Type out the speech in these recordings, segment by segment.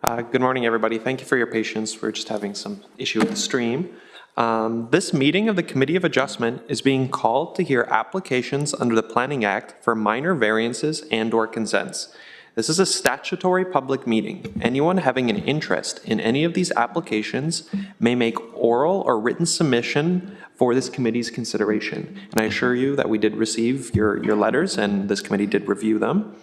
Good morning, everybody. Thank you for your patience. We're just having some issue with the stream. This meeting of the Committee of Adjustment is being called to hear applications under the Planning Act for minor variances and/or consents. This is a statutory public meeting. Anyone having an interest in any of these applications may make oral or written submission for this committee's consideration. And I assure you that we did receive your letters and this committee did review them.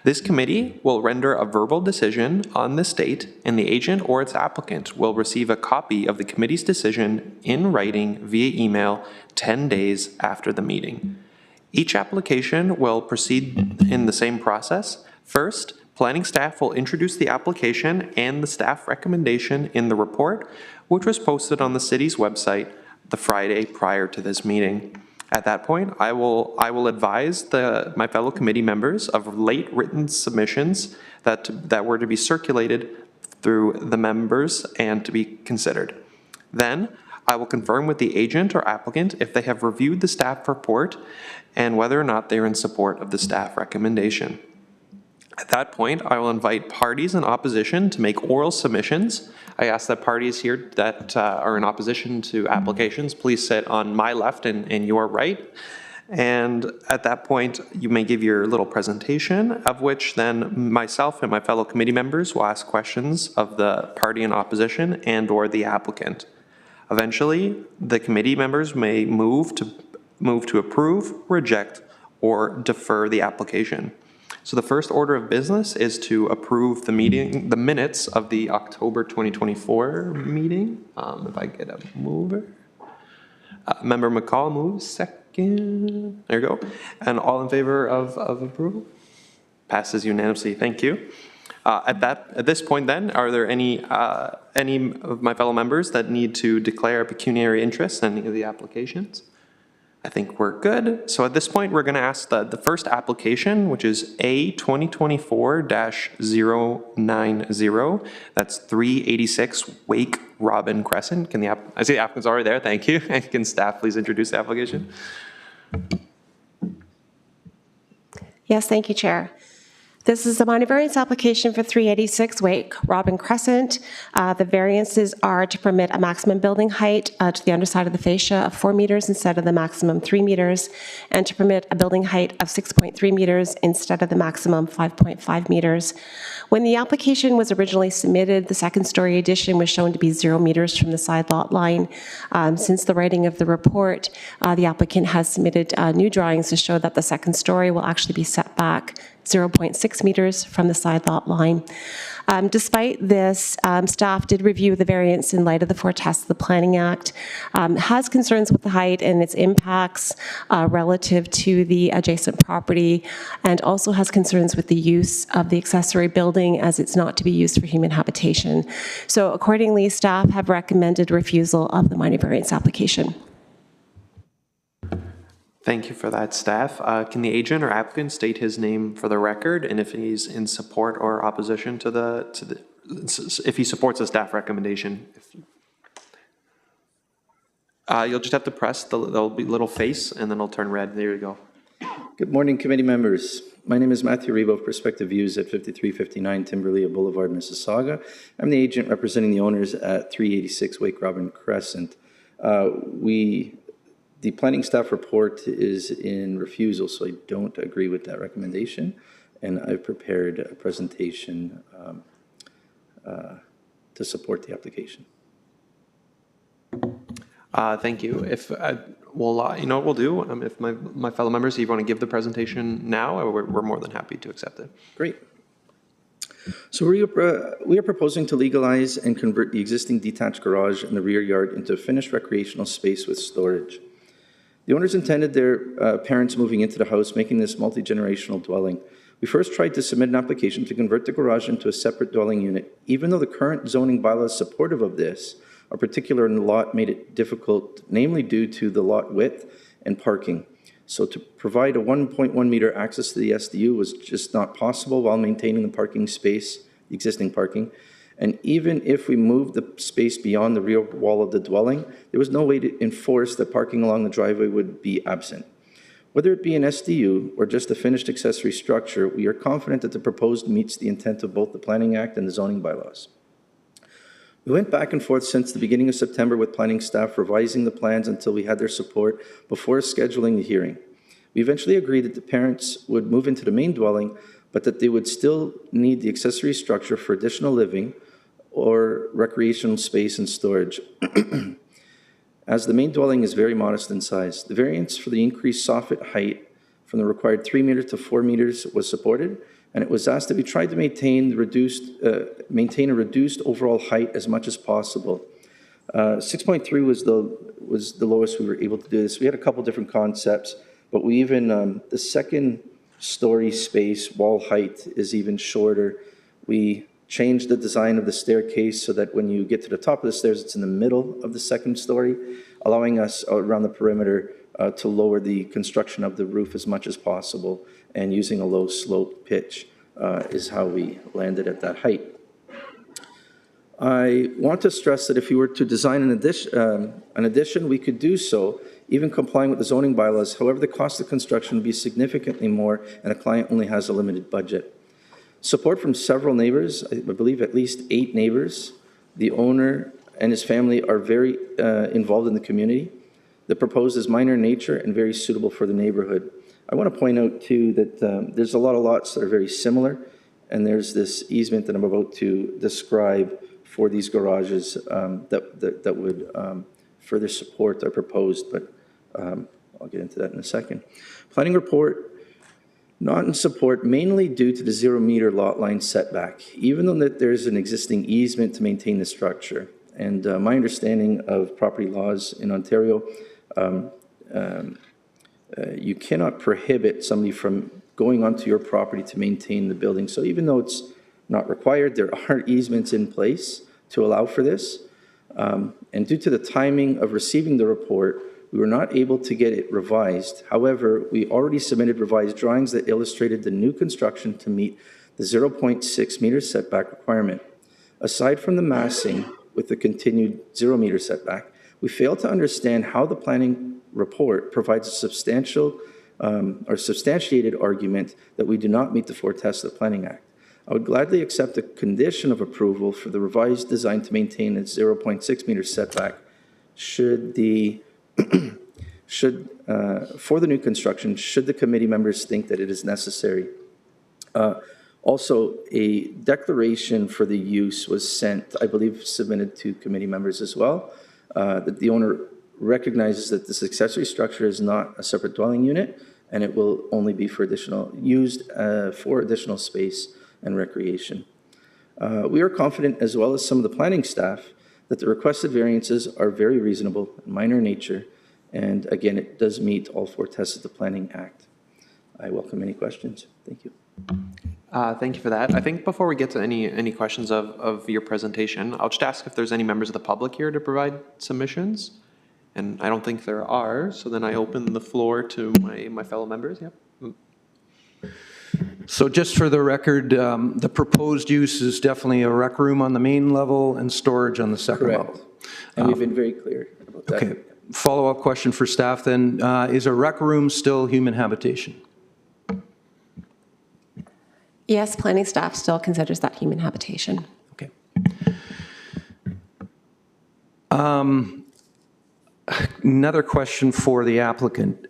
This committee will render a verbal decision on this date, and the agent or its applicant will receive a copy of the committee's decision in writing via email 10 days after the meeting. Each application will proceed in the same process. First, planning staff will introduce the application and the staff recommendation in the report, which was posted on the city's website the Friday prior to this meeting. At that point, I will advise my fellow committee members of late written submissions that were to be circulated through the members and to be considered. Then, I will confirm with the agent or applicant if they have reviewed the staff report and whether or not they are in support of the staff recommendation. At that point, I will invite parties in opposition to make oral submissions. I ask that parties here that are in opposition to applications, please sit on my left and your right. And at that point, you may give your little presentation, of which then myself and my fellow committee members will ask questions of the party in opposition and/or the applicant. Eventually, the committee members may move to approve, reject, or defer the application. So the first order of business is to approve the minutes of the October 2024 meeting. If I get a mover. Member McCall moves, second. There you go. And all in favor of approval? Passes unanimously. Thank you. At this point then, are there any of my fellow members that need to declare a pecuniary interest in any of the applications? I think we're good. So at this point, we're going to ask the first application, which is A 2024-090. That's 386 Wake Robin Crescent. I see the applicant's already there. Thank you. And can staff please introduce the application? Yes, thank you, Chair. This is a minor variance application for 386 Wake Robin Crescent. The variances are to permit a maximum building height to the underside of the fascia of 4 meters instead of the maximum 3 meters, and to permit a building height of 6.3 meters instead of the maximum 5.5 meters. When the application was originally submitted, the second-story addition was shown to be 0 meters from the side lot line. Since the writing of the report, the applicant has submitted new drawings to show that the second story will actually be set back 0.6 meters from the side lot line. Despite this, staff did review the variance in light of the 4 tests of the Planning Act, has concerns with the height and its impacts relative to the adjacent property, and also has concerns with the use of the accessory building as it's not to be used for human habitation. So accordingly, staff have recommended refusal of the minor variance application. Thank you for that, staff. Can the agent or applicant state his name for the record, and if he's in support or opposition to if he supports the staff recommendation? You'll just have to press there'll be a little face, and then it'll turn red. There you go. Good morning, committee members. My name is Matthew Rebo of Perspective Views at 5359 Timberlea Boulevard, Mississauga. I'm the agent representing the owners at 386 Wake Robin Crescent. The planning staff report is in refusal, so I don't agree with that recommendation. And I've prepared a presentation to support the application. Thank you. If you know what we'll do? If my fellow members, if you want to give the presentation now, we're more than happy to accept it. Great. So we are proposing to legalize and convert the existing detached garage in the rear yard into a finished recreational space with storage. The owners intended their parents moving into the house, making this multi-generational dwelling. We first tried to submit an application to convert the garage into a separate dwelling unit. Even though the current zoning bylaw is supportive of this, a particular in the lot made it difficult, namely due to the lot width and parking. So to provide a 1.1 meter access to the SDU was just not possible while maintaining the parking space, the existing parking. And even if we moved the space beyond the rear wall of the dwelling, there was no way to enforce that parking along the driveway would be absent. Whether it be an SDU or just a finished accessory structure, we are confident that the proposed meets the intent of both the Planning Act and the zoning bylaws. We went back and forth since the beginning of September with planning staff revising the plans until we had their support before scheduling the hearing. We eventually agreed that the parents would move into the main dwelling, but that they would still need the accessory structure for additional living or recreational space and storage. As the main dwelling is very modest in size, the variance for the increased soffit height from the required 3 meters to 4 meters was supported, and it was asked that we try to maintain a reduced overall height as much as possible. 6.3 was the lowest we were able to do this. We had a couple different concepts, but we even, the second story space wall height is even shorter. We changed the design of the staircase so that when you get to the top of the stairs, it's in the middle of the second story, allowing us around the perimeter to lower the construction of the roof as much as possible, and using a low slope pitch is how we landed at that height. I want to stress that if we were to design an addition, we could do so, even complying with the zoning bylaws. However, the cost of construction would be significantly more, and a client only has a limited budget. Support from several neighbors, I believe at least 8 neighbors. The owner and his family are very involved in the community. The proposed is minor in nature and very suitable for the neighborhood. I want to point out too that there's a lot of lots that are very similar, and there's this easement that I'm about to describe for these garages that would further support our proposed, but I'll get into that in a second. Planning report, not in support, mainly due to the 0 meter lot line setback, even though that there's an existing easement to maintain the structure. And my understanding of property laws in Ontario, you cannot prohibit somebody from going onto your property to maintain the building. So even though it's not required, there are easements in place to allow for this. And due to the timing of receiving the report, we were not able to get it revised. However, we already submitted revised drawings that illustrated the new construction to meet the 0.6 meter setback requirement. Aside from the massing with the continued 0 meter setback, we failed to understand how the planning report provides a substantial or substantiated argument that we do not meet the 4 tests of the Planning Act. I would gladly accept a condition of approval for the revised design to maintain its 0.6 meter setback for the new construction, should the committee members think that it is necessary. Also, a declaration for the use was sent, I believe submitted to committee members as well, that the owner recognizes that this accessory structure is not a separate dwelling unit, and it will only be for used for additional space and recreation. We are confident, as well as some of the planning staff, that the requested variances are very reasonable and minor in nature, and again, it does meet all 4 tests of the Planning Act. I welcome any questions. Thank you. Thank you for that. I think before we get to any questions of your presentation, I'll just ask if there's any members of the public here to provide submissions. And I don't think there are, so then I open the floor to my fellow members. Yep. So just for the record, the proposed use is definitely a rec room on the main level and storage on the second level. Correct. And we've been very clear about that. Okay. Follow-up question for staff then. Is a rec room still human habitation? Yes, planning staff still considers that human habitation. Okay. Another question for the applicant.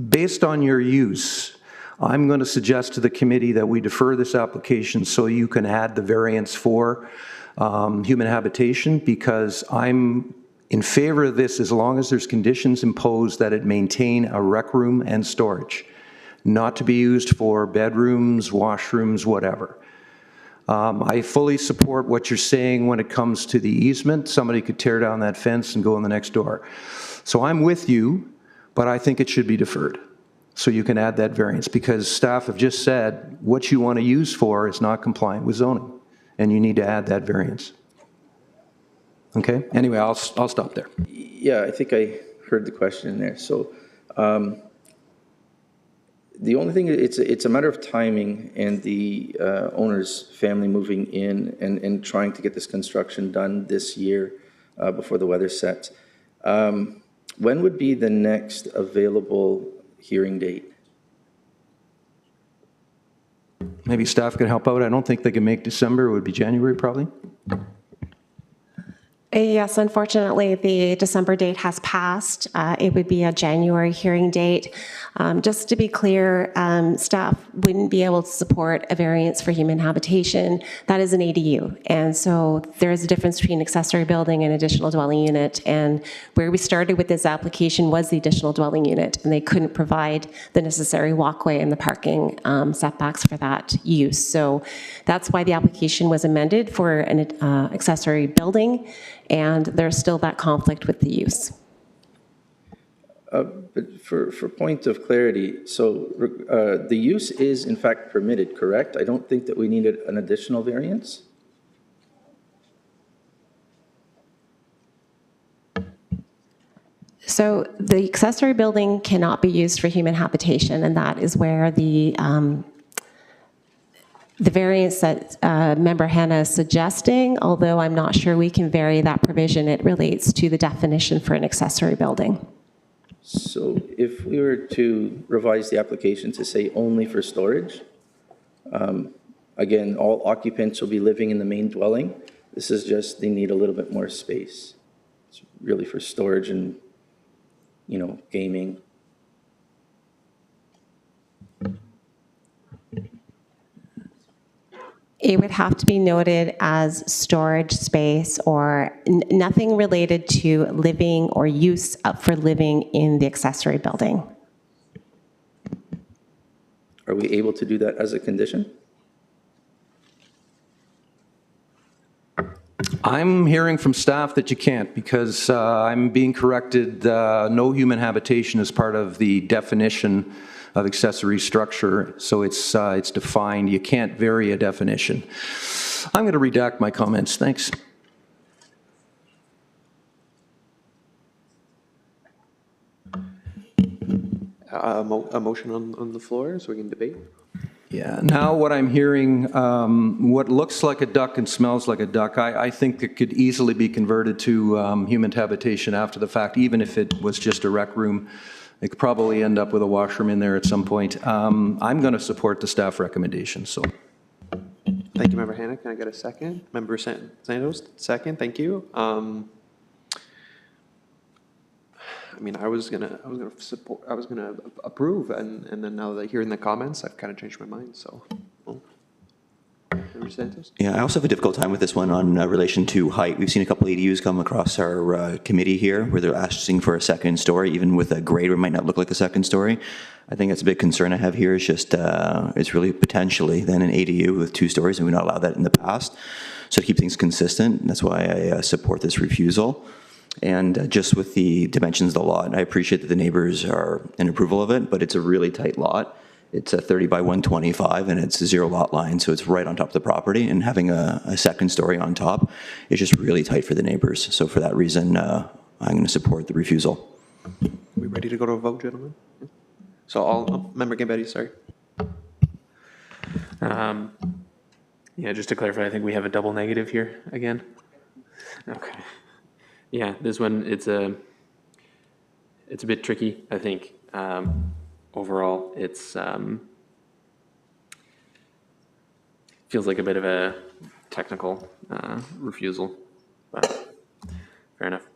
Based on your use, I'm going to suggest to the committee that we defer this application so you can add the variance for human habitation, because I'm in favor of this as long as there's conditions imposed that it maintain a rec room and storage, not to be used for bedrooms, washrooms, whatever. I fully support what you're saying when it comes to the easement. Somebody could tear down that fence and go in the next door. So I'm with you, but I think it should be deferred so you can add that variance, because staff have just said what you want to use for is not compliant with zoning, and you need to add that variance. Okay? Anyway, I'll stop there. Yeah, I think I heard the question in there. So the only thing, it's a matter of timing and the owner's family moving in and trying to get this construction done this year before the weather sets. When would be the next available hearing date? Maybe staff can help out. I don't think they can make December. It would be January, probably. Yes, unfortunately, the December date has passed. It would be a January hearing date. Just to be clear, staff wouldn't be able to support a variance for human habitation. That is an ADU. And so there is a difference between accessory building and additional dwelling unit. And where we started with this application was the additional dwelling unit, and they couldn't provide the necessary walkway and the parking setbacks for that use. So that's why the application was amended for an accessory building, and there's still that conflict with the use. But for point of clarity, so the use is in fact permitted, correct? I don't think that we needed an additional variance? So the accessory building cannot be used for human habitation, and that is where the variance that Member Hanna is suggesting, although I'm not sure we can vary that provision, it relates to the definition for an accessory building. So if we were to revise the application to say only for storage, again, all occupants will be living in the main dwelling. This is just, they need a little bit more space. It's really for storage and, you know, gaming. It would have to be noted as storage space or nothing related to living or use for living in the accessory building. Are we able to do that as a condition? I'm hearing from staff that you can't because I'm being corrected. No human habitation is part of the definition of accessory structure, so it's defined. You can't vary a definition. I'm going to redact my comments. Thanks. A motion on the floor so we can debate? Yeah, now what I'm hearing, what looks like a duck and smells like a duck, I think it could easily be converted to human habitation after the fact, even if it was just a rec room. It could probably end up with a washroom in there at some point. I'm going to support the staff recommendation, so. Thank you, Member Hanna. Can I get a second? Member Santos, second. Thank you. I mean, I was gonna approve, and then now that hearing the comments, I've kind of changed my mind. So, Member Santos. Yeah, I also have a difficult time with this one on relation to height. We've seen a couple of ADUs come across our committee here where they're asking for a second story, even with a grade where it might not look like a second story. I think that's a big concern I have here. Is just it's really potentially then an ADU with 2 stories, and we've not allowed that in the past. So to keep things consistent, that's why I support this refusal. And just with the dimensions of the lot, I appreciate that the neighbors are in approval of it, but it's a really tight lot. It's a 30 by 125, and it's a 0 lot line, so it's right on top of the property. And having a second story on top is just really tight for the neighbors. So for that reason, I'm going to support the refusal. Are we ready to go to a vote, gentlemen? So Member Gambetti, sorry. Yeah, just to clarify, I think we have a double negative here again. Okay. Yeah, this one, it's a bit tricky, I think. Overall, it's feels like a bit of a technical refusal, but fair enough.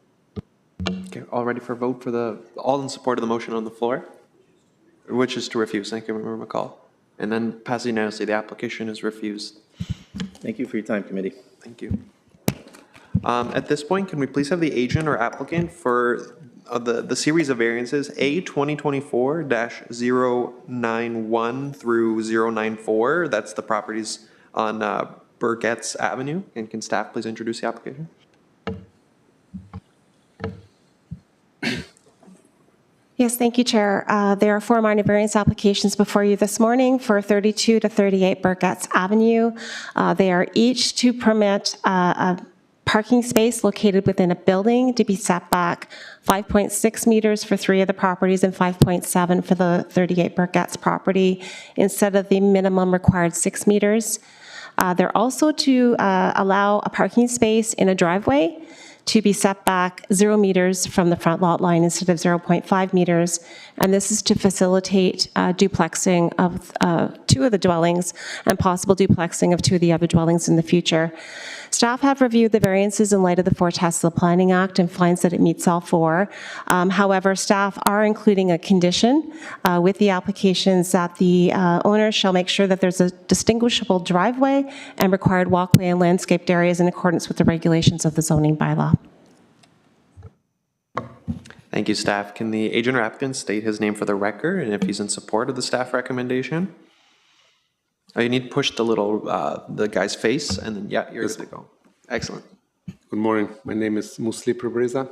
Okay, all ready for a vote all in support of the motion on the floor, which is to refuse. Thank you, Member McCall. And then pass unanimously, the application is refused. Thank you for your time, committee. Thank you. At this point, can we please have the agent or applicant for the series of variances A 2024-091 through 094? That's the properties on Burgett's Avenue. And can staff please introduce the application? Yes, thank you, Chair. There are 4 minor variance applications before you this morning for 32 to 38 Burgett's Avenue. They are each to permit a parking space located within a building to be set back 5.6 meters for 3 of the properties and 5.7 for the 38 Burgett's property instead of the minimum required 6 meters. They're also to allow a parking space in a driveway to be set back 0 meters from the front lot line instead of 0.5 meters. And this is to facilitate duplexing of 2 of the dwellings and possible duplexing of 2 of the other dwellings in the future. Staff have reviewed the variances in light of the 4 tests of the Planning Act and finds that it meets all 4. However, staff are including a condition with the applications that the owner shall make sure that there's a distinguishable driveway and required walkway and landscaped areas in accordance with the regulations of the zoning bylaw. Thank you, staff. Can the agent or applicant state his name for the record and if he's in support of the staff recommendation? Oh, you need to push the little, the guy's face, and then, yeah, you're good to go. Excellent. Good morning. My name is Musli Prebreza.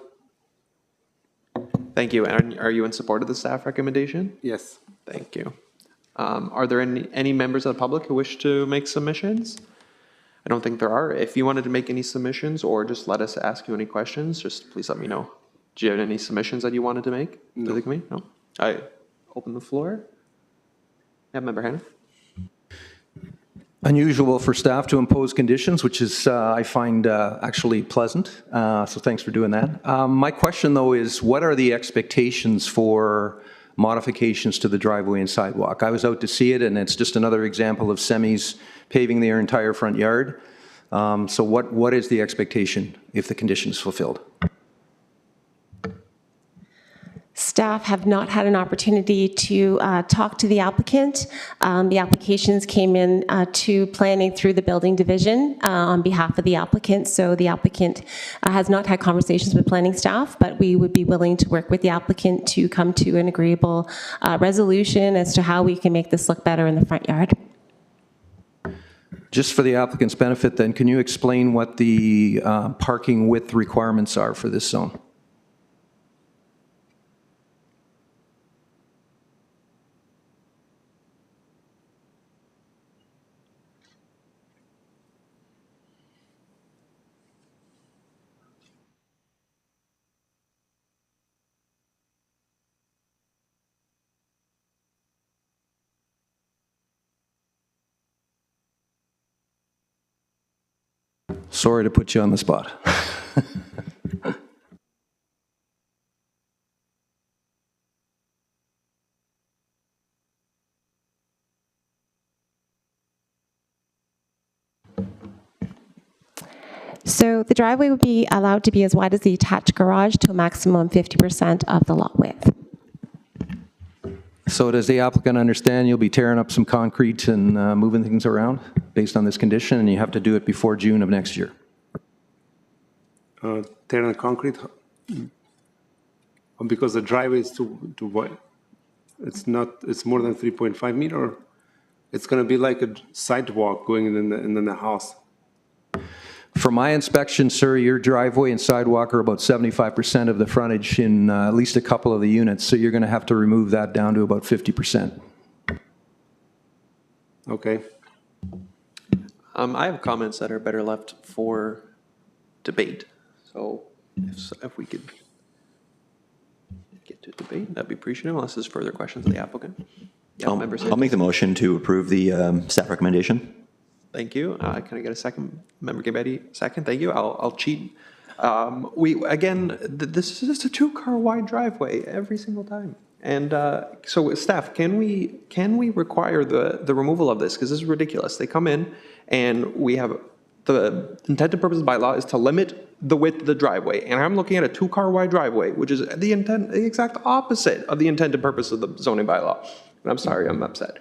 Thank you. And are you in support of the staff recommendation? Yes. Thank you. Are there any members of the public who wish to make submissions? I don't think there are. If you wanted to make any submissions or just let us ask you any questions, just please let me know. Do you have any submissions that you wanted to make to the committee? No? I open the floor. Yeah, Member Hanna. Unusual for staff to impose conditions, which is, I find, actually pleasant. So thanks for doing that. My question, though, is what are the expectations for modifications to the driveway and sidewalk? I was out to see it, and it's just another example of semis paving their entire front yard. So what is the expectation if the condition is fulfilled? Staff have not had an opportunity to talk to the applicant. The applications came in to planning through the building division on behalf of the applicant. So the applicant has not had conversations with planning staff, but we would be willing to work with the applicant to come to an agreeable resolution as to how we can make this look better in the front yard. Just for the applicant's benefit, then, can you explain what the parking width requirements are for this zone? Sorry to put you on the spot. So the driveway would be allowed to be as wide as the attached garage to a maximum 50% of the lot width. So does the applicant understand you'll be tearing up some concrete and moving things around based on this condition, and you have to do it before June of next year? Tearing the concrete because the driveway is too wide. It's not. It's more than 3.5 meter. It's going to be like a sidewalk going in the house. From my inspection, sir, your driveway and sidewalk are about 75% of the frontage in at least a couple of the units, so you're going to have to remove that down to about 50%. Okay. I have comments that are better left for debate. So if we could get to debate, that'd be appreciative, unless there's further questions of the applicant. Yeah, Member I'll make the motion to approve the staff recommendation. Thank you. Can I get a second? Member Gabetti, second. Thank you. I'll cheat. This is just a 2-car wide driveway every single time. And so staff, can we require the removal of this? Because this is ridiculous. They come in and we have the intended purpose of the bylaw is to limit the width of the driveway. And I'm looking at a 2-car wide driveway, which is the exact opposite of the intended purpose of the zoning bylaw. And I'm sorry, I'm upset.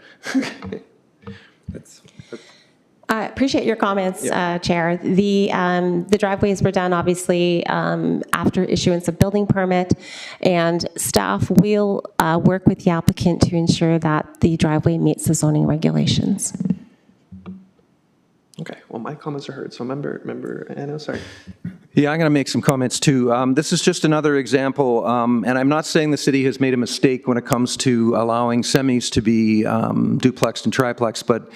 I appreciate your comments, Chair. The driveways were done, obviously, after issuance of building permit, and staff will work with the applicant to ensure that the driveway meets the zoning regulations. Okay, well, my comments are heard. So Member Anna, sorry. Yeah, I'm going to make some comments too. This is just another example, and I'm not saying the city has made a mistake when it comes to allowing semis to be duplexed and triplex, but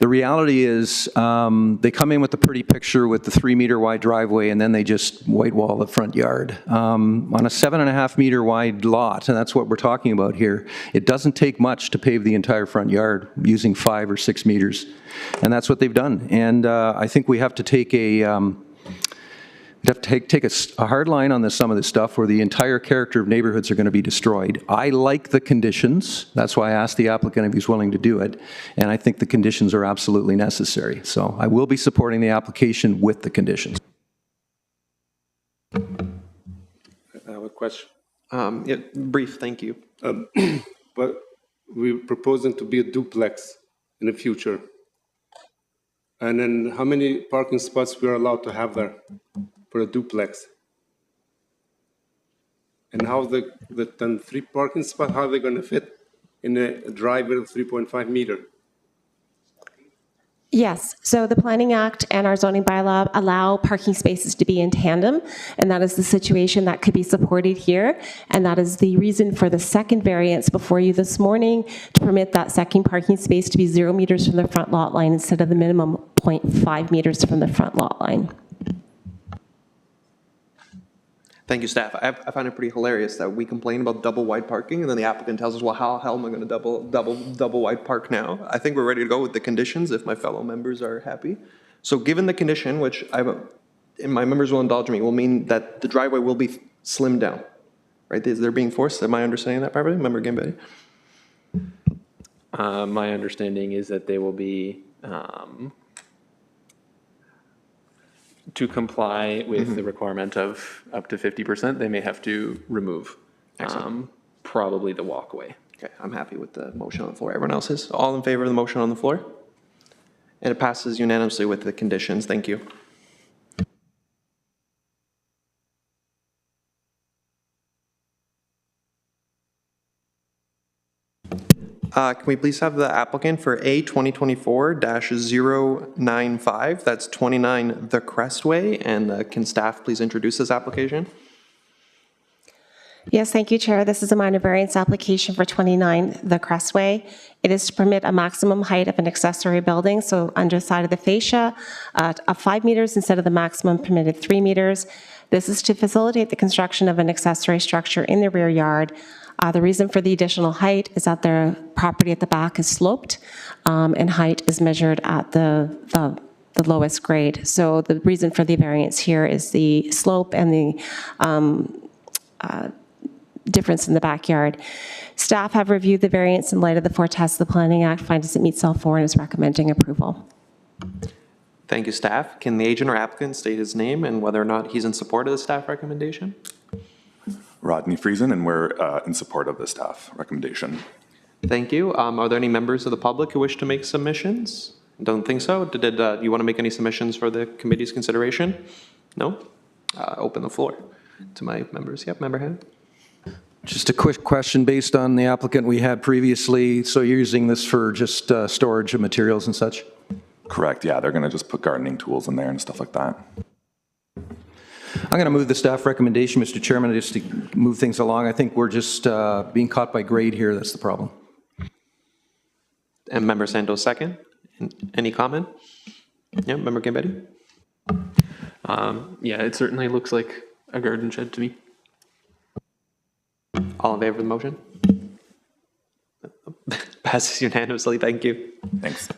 the reality is they come in with the pretty picture with the 3-meter wide driveway, and then they just white wall the front yard. On a 7.5-meter wide lot, and that's what we're talking about here, it doesn't take much to pave the entire front yard using 5 or 6 meters, and that's what they've done. And I think we have to take a have to take a hard line on some of this stuff where the entire character of neighborhoods are going to be destroyed. I like the conditions. That's why I asked the applicant if he's willing to do it. And I think the conditions are absolutely necessary. So I will be supporting the application with the conditions. I have a question. Yeah, brief, thank you. But we're proposing to be a duplex in the future. And then how many parking spots we are allowed to have there for a duplex? And how the 3 parking spots, how are they going to fit in a driveway of 3.5 meter? Yes, so the Planning Act and our zoning bylaw allow parking spaces to be in tandem, and that is the situation that could be supported here, and that is the reason for the second variance before you this morning to permit that second parking space to be 0 meters from the front lot line instead of the minimum 0.5 meters from the front lot line. Thank you, staff. I find it pretty hilarious that we complain about double wide parking, and then the applicant tells us, well, how the hell am I going to double wide park now? I think we're ready to go with the conditions if my fellow members are happy. So given the condition, which and my members will indulge me, will mean that the driveway will be slimmed down, right? They're being forced. Am I understanding that properly? Member Gambetti? My understanding is that they will be, to comply with the requirement of up to 50%, they may have to remove probably the walkway. Okay, I'm happy with the motion on the floor. Everyone else is? All in favor of the motion on the floor? And it passes unanimously with the conditions. Thank you. Can we please have the applicant for A 2024-095, that's 29 The Crestway, and can staff please introduce this application? Yes, thank you, Chair. This is a minor variance application for 29 The Crestway. It is to permit a maximum height of an accessory building, so underside of the fascia, of 5 meters instead of the maximum permitted 3 meters. This is to facilitate the construction of an accessory structure in the rear yard. The reason for the additional height is that the property at the back is sloped, and height is measured at the lowest grade. So the reason for the variance here is the slope and the difference in the backyard. Staff have reviewed the variance in light of the 4 tests of the Planning Act, finds it meets all 4, and is recommending approval. Thank you, staff. Can the agent or applicant state his name and whether or not he's in support of the staff recommendation? Rodney Friesen, and we're in support of the staff recommendation. Thank you. Are there any members of the public who wish to make submissions? Don't think so. Did you want to make any submissions for the committee's consideration? No? Open the floor to my members. Yep, member Hand. Just a quick question based on the applicant we had previously. So you're using this for just storage of materials and such? Correct, yeah, they're gonna just put gardening tools in there and stuff like that. I'm going to move the staff recommendation, Mr. Chairman, just to move things along. I think we're just being caught by grade here. That's the problem. And member Santos second. Any comment? Yeah, member Gambetti. Yeah, it certainly looks like a garden shed to me. All in favor of the motion? Passes unanimously. Thank you. Thanks.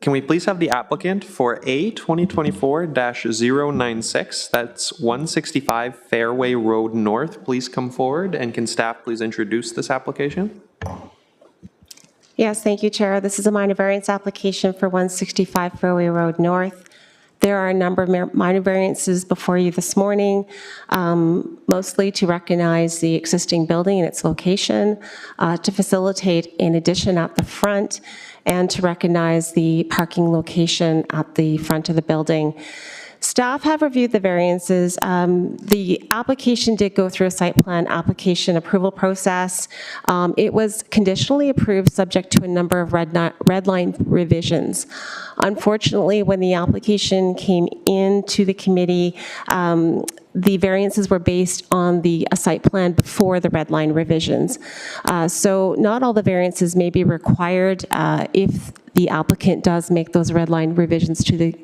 Can we please have the applicant for A 2024-096, that's 165 Fairway Road North, please come forward, and can staff please introduce this application? Yes, thank you, Chair. This is a minor variance application for 165 Fairway Road North. There are a number of minor variances before you this morning, mostly to recognize the existing building and its location, to facilitate an addition at the front, and to recognize the parking location at the front of the building. Staff have reviewed the variances. The application did go through a site plan application approval process. It was conditionally approved subject to a number of red line revisions. Unfortunately, when the application came into the committee, the variances were based on a site plan before the red line revisions. So not all the variances may be required if the applicant does make those red line revisions to the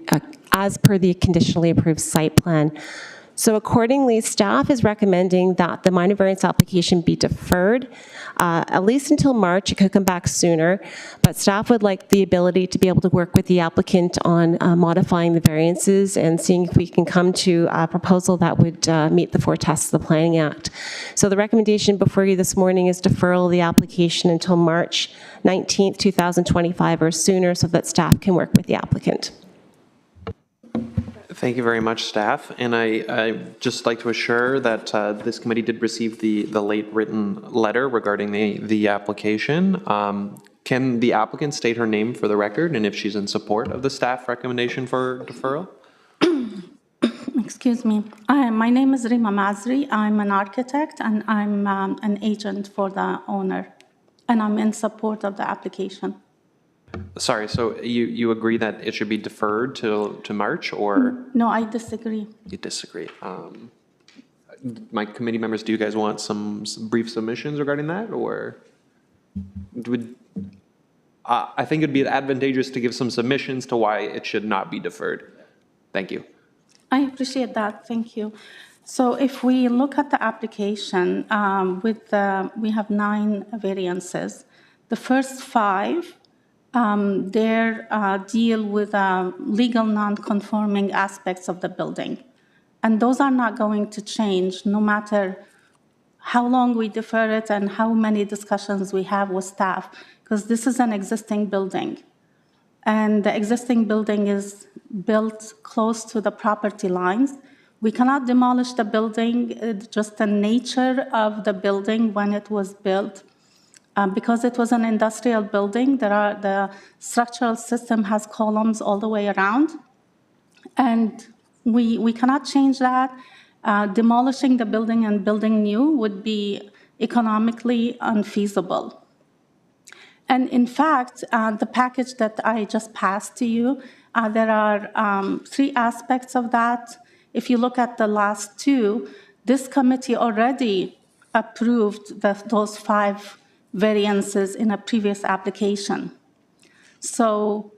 as per the conditionally approved site plan. So accordingly, staff is recommending that the minor variance application be deferred, at least until March. It could come back sooner, but staff would like the ability to be able to work with the applicant on modifying the variances and seeing if we can come to a proposal that would meet the 4 tests of the Planning Act. So the recommendation before you this morning is deferral of the application until March 19th, 2025 or sooner, so that staff can work with the applicant. Thank you very much, staff. And I'd just like to assure that this committee did receive the late written letter regarding the application. Can the applicant state her name for the record and if she's in support of the staff recommendation for deferral? Excuse me. My name is Rima Mazri. I'm an architect and I'm an agent for the owner. And I'm in support of the application. Sorry, so you agree that it should be deferred to March, or? No, I disagree. You disagree. My committee members, do you guys want some brief submissions regarding that, or? I think it'd be advantageous to give some submissions to why it should not be deferred. Thank you. I appreciate that. Thank you. So if we look at the application, we have 9 variances. The first 5, they deal with legal non-conforming aspects of the building. And those are not going to change no matter how long we defer it and how many discussions we have with staff, because this is an existing building. And the existing building is built close to the property lines. We cannot demolish the building, just the nature of the building when it was built. Because it was an industrial building, the structural system has columns all the way around. And we cannot change that. Demolishing the building and building new would be economically unfeasible. And in fact, the package that I just passed to you, there are 3 aspects of that. If you look at the last 2, this committee already approved those 5 variances in a previous application. So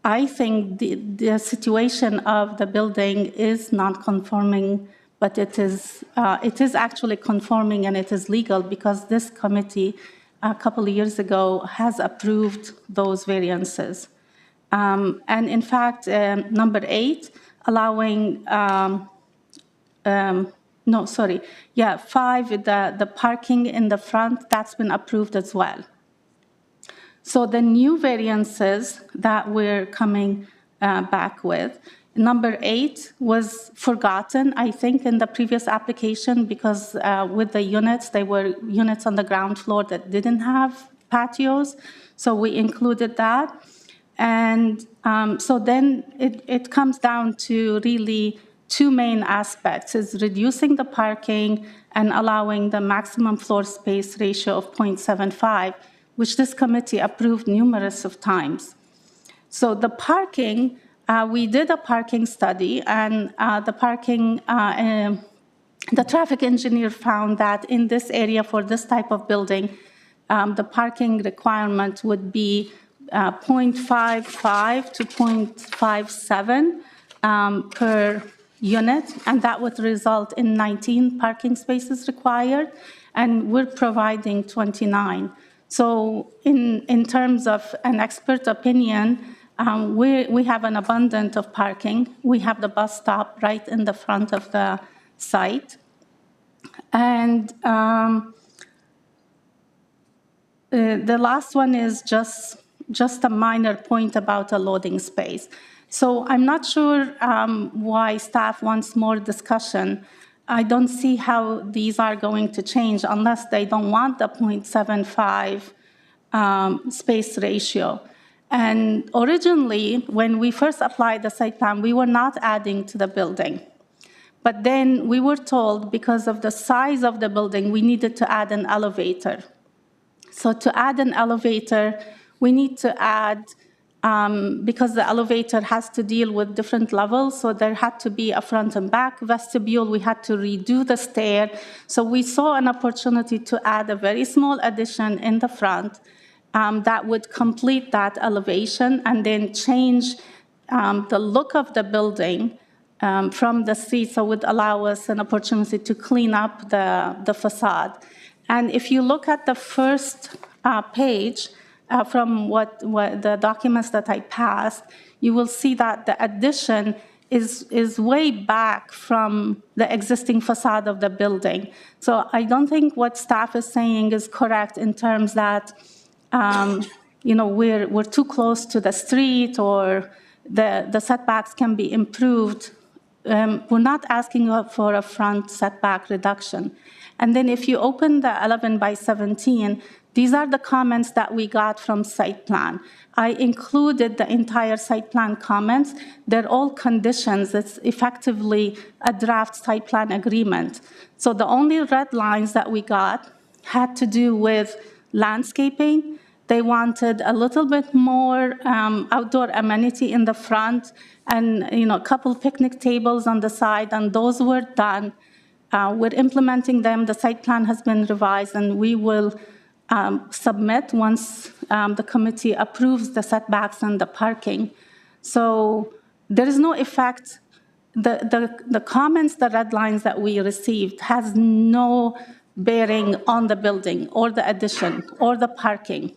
I think the situation of the building is not conforming, but it is actually conforming and it is legal because this committee a couple of years ago has approved those variances. And in fact, number 8, allowing, 5, the parking in the front, that's been approved as well. So the new variances that we're coming back with, number 8 was forgotten, I think, in the previous application because with the units, they were units on the ground floor that didn't have patios. So we included that. And so then it comes down to really 2 main aspects, is reducing the parking and allowing the maximum floor space ratio of 0.75, which this committee approved numerous of times. So the parking, we did a parking study, and the traffic engineer found that in this area for this type of building, the parking requirement would be 0.55 to 0.57 per unit, and that would result in 19 parking spaces required, and we're providing 29. So in terms of an expert opinion, we have an abundance of parking. We have the bus stop right in the front of the site. And the last one is just a minor point about a loading space. So I'm not sure why staff wants more discussion. I don't see how these are going to change unless they don't want the 0.75 space ratio. And originally, when we first applied the site plan, we were not adding to the building. But then we were told because of the size of the building, we needed to add an elevator. So to add an elevator, we need to add, because the elevator has to deal with different levels, so there had to be a front and back vestibule. We had to redo the stair. So we saw an opportunity to add a very small addition in the front that would complete that elevation and then change the look of the building from the street, so would allow us an opportunity to clean up the facade. And if you look at the first page from what the documents that I passed, you will see that the addition is way back from the existing facade of the building. So I don't think what staff is saying is correct in terms that, we're too close to the street or the setbacks can be improved. We're not asking for a front setback reduction. And then if you open the 11 by 17, these are the comments that we got from site plan. I included the entire site plan comments. They're all conditions. It's effectively a draft site plan agreement. So the only red lines that we got had to do with landscaping. They wanted a little bit more outdoor amenity in the front and a couple picnic tables on the side, and those were done. We're implementing them. The site plan has been revised, and we will submit once the committee approves the setbacks and the parking. So there is no effect. The comments, the red lines that we received has no bearing on the building or the addition or the parking.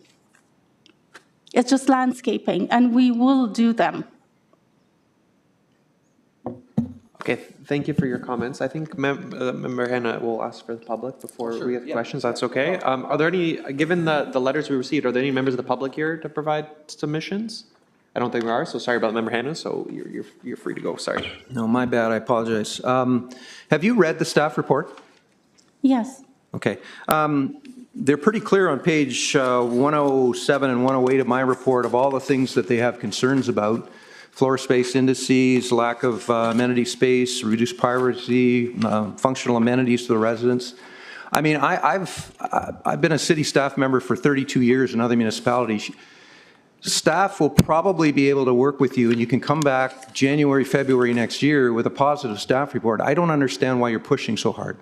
It's just landscaping, and we will do them. Okay, thank you for your comments. I think Member Hanna will ask for the public before we have questions. That's okay. Are there any, given the letters we received, are there any members of the public here to provide submissions? I don't think there are, so sorry about Member Hanna, so you're free to go, sorry. No, my bad, I apologize. Have you read the staff report? Yes. Okay. They're pretty clear on page 107 and 108 of my report of all the things that they have concerns about. Floor space indices, lack of amenity space, reduced privacy, functional amenities to the residents. I mean, I've been a city staff member for 32 years in other municipalities. Staff will probably be able to work with you, and you can come back January, February next year with a positive staff report. I don't understand why you're pushing so hard.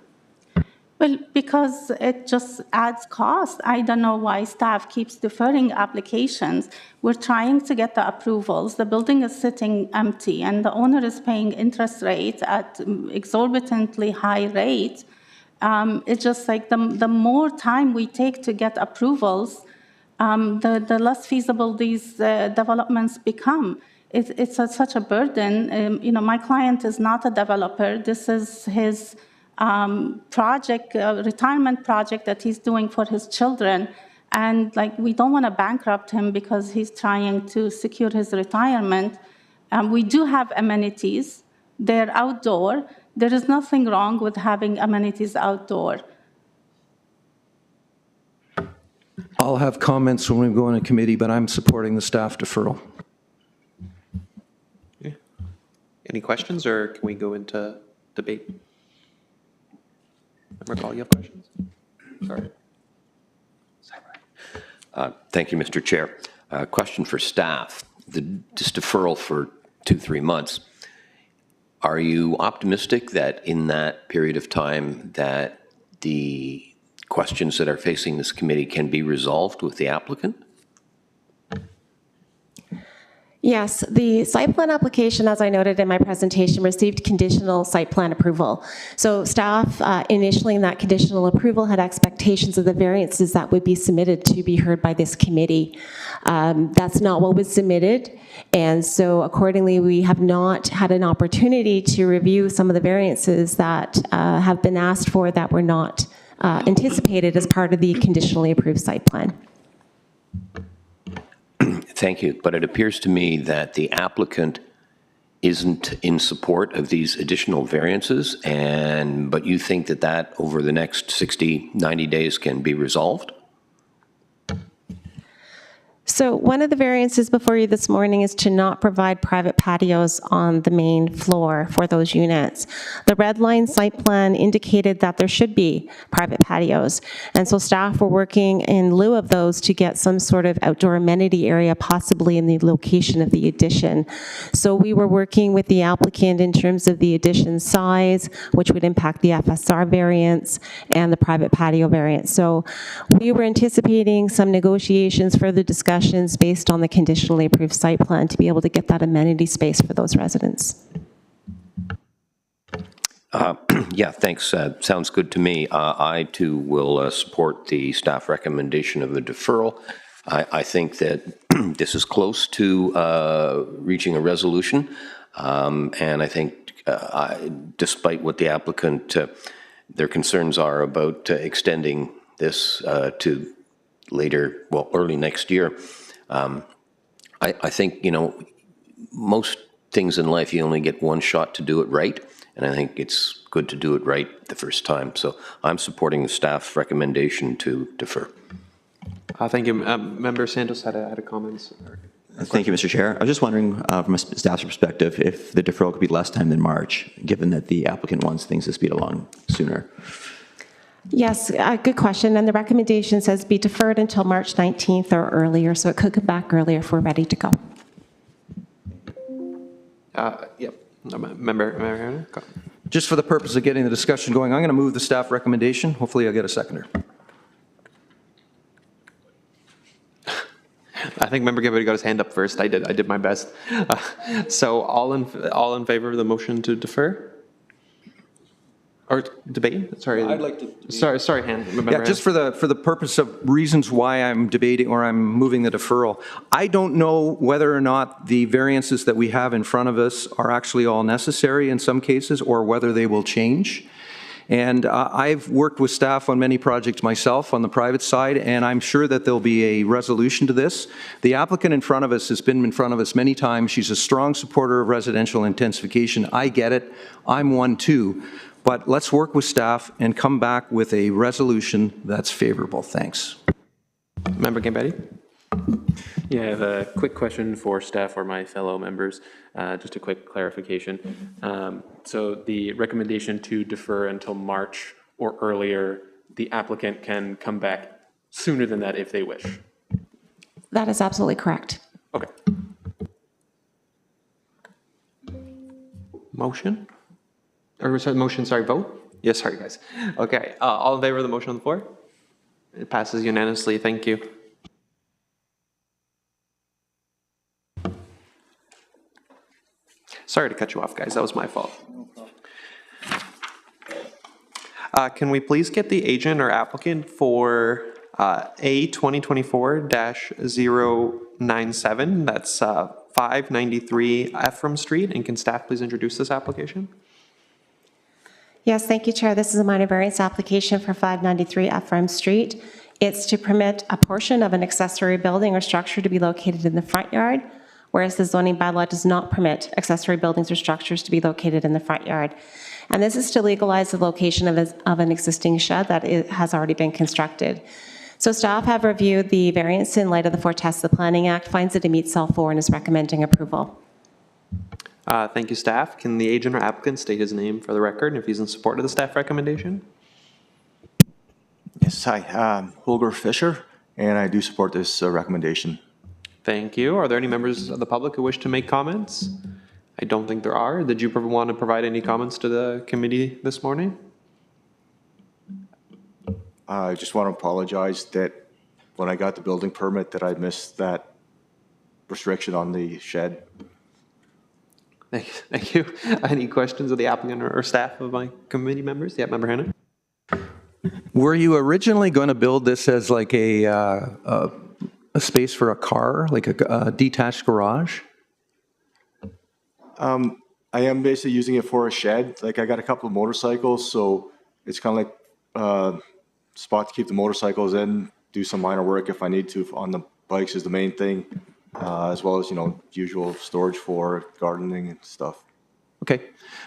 Well, because it just adds cost. I don't know why staff keeps deferring applications. We're trying to get the approvals. The building is sitting empty, and the owner is paying interest rates at exorbitantly high rates. It's just like the more time we take to get approvals, the less feasible these developments become. It's such a burden. My client is not a developer. This is his project, retirement project that he's doing for his children. And we don't want to bankrupt him because he's trying to secure his retirement. We do have amenities. They're outdoor. There is nothing wrong with having amenities outdoor. I'll have comments when we go into committee, but I'm supporting the staff deferral. Yeah. Any questions, or can we go into debate? Recall, you have questions? Sorry. Thank you, Mr. Chair. Question for staff. This deferral for 2-3 months, are you optimistic that in that period of time that the questions that are facing this committee can be resolved with the applicant? Yes, the site plan application, as I noted in my presentation, received conditional site plan approval. So staff initially in that conditional approval had expectations of the variances that would be submitted to be heard by this committee. That's not what was submitted, and so accordingly we have not had an opportunity to review some of the variances that have been asked for that were not anticipated as part of the conditionally approved site plan. Thank you, but it appears to me that the applicant isn't in support of these additional variances, but you think that over the next 60, 90 days can be resolved? So one of the variances before you this morning is to not provide private patios on the main floor for those units. The red line site plan indicated that there should be private patios, and so staff were working in lieu of those to get some sort of outdoor amenity area, possibly in the location of the addition. So we were working with the applicant in terms of the addition size, which would impact the FSR variance and the private patio variance. So we were anticipating some negotiations, further discussions based on the conditionally approved site plan to be able to get that amenity space for those residents. Yeah, thanks. Sounds good to me. I, too, will support the staff recommendation of a deferral. I think that this is close to reaching a resolution, and I think despite what the applicant, their concerns are about extending this to later, well, early next year, I think, you know, most things in life, you only get one shot to do it right, and I think it's good to do it right the first time. So I'm supporting the staff recommendation to defer. Thank you. Member Santos had a comment. Thank you, Mr. Chair. I was just wondering, from a staff's perspective, if the deferral could be less time than March, given that the applicant wants things to speed along sooner. Yes, good question. And the recommendation says be deferred until March 19th or earlier, so it could come back earlier if we're ready to go. Yep. Member Hanna? Just for the purpose of getting the discussion going, I'm going to move the staff recommendation. Hopefully I'll get a seconder. I think Member Gambari got his hand up first. I did my best. So all in favor of the motion to defer? Or debate? Sorry. I'd like to. Sorry, hand. Yeah, just for the purpose of reasons why I'm debating or I'm moving the deferral. I don't know whether or not the variances that we have in front of us are actually all necessary in some cases, or whether they will change. And I've worked with staff on many projects myself on the private side, and I'm sure that there'll be a resolution to this. The applicant in front of us has been in front of us many times. She's a strong supporter of residential intensification. I get it. I'm one too. But let's work with staff and come back with a resolution that's favorable. Thanks. Member Gambari? Yeah, I have a quick question for staff or my fellow members, just a quick clarification. So the recommendation to defer until March or earlier, the applicant can come back sooner than that if they wish. That is absolutely correct. Okay. Motion? Or sorry, motion, sorry, vote? Yes, sorry, guys. Okay, all in favor of the motion on the floor? It passes unanimously. Thank you. Sorry to cut you off, guys. That was my fault. Can we please get the agent or applicant for A 2024-097? That's 593 Ephraim Street. And can staff please introduce this application? Yes, thank you, Chair. This is a minor variance application for 593 Ephraim Street. It's to permit a portion of an accessory building or structure to be located in the front yard, whereas the zoning bylaw does not permit accessory buildings or structures to be located in the front yard. And this is to legalize the location of an existing shed that has already been constructed. So staff have reviewed the variance in light of the four tests of the Planning Act, finds that it meets L4 and is recommending approval. Thank you, staff. Can the agent or applicant state his name for the record and if he's in support of the staff recommendation? Yes, hi, Holger Fischer, and I do support this recommendation. Thank you. Are there any members of the public who wish to make comments? I don't think there are. Did you want to provide any comments to the committee this morning? I just want to apologize that when I got the building permit that I missed that restriction on the shed. Thank you. Any questions of the applicant or staff of my committee members? Yeah, Member Hanna? Were you originally going to build this as like a space for a car, like a detached garage? I am basically using it for a shed. Like I got a couple of motorcycles, so it's kind of like a spot to keep the motorcycles in, do some minor work if I need to on the bikes is the main thing. As well as, you know, usual storage for gardening and stuff. Okay.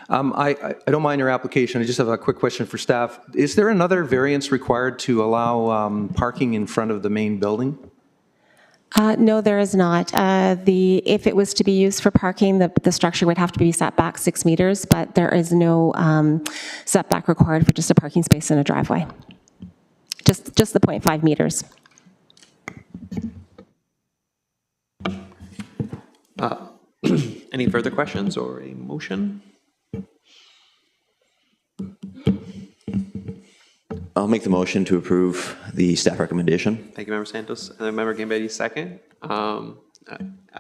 I don't mind your application. I just have a quick question for staff. Is there another variance required to allow parking in front of the main building? No, there is not. If it was to be used for parking, the structure would have to be set back 6 meters, but there is no setback required for just a parking space in a driveway. Just the 0.5 meters. Any further questions or a motion? I'll make the motion to approve the staff recommendation. Thank you, Member Santos. And then Member Gambari, second. I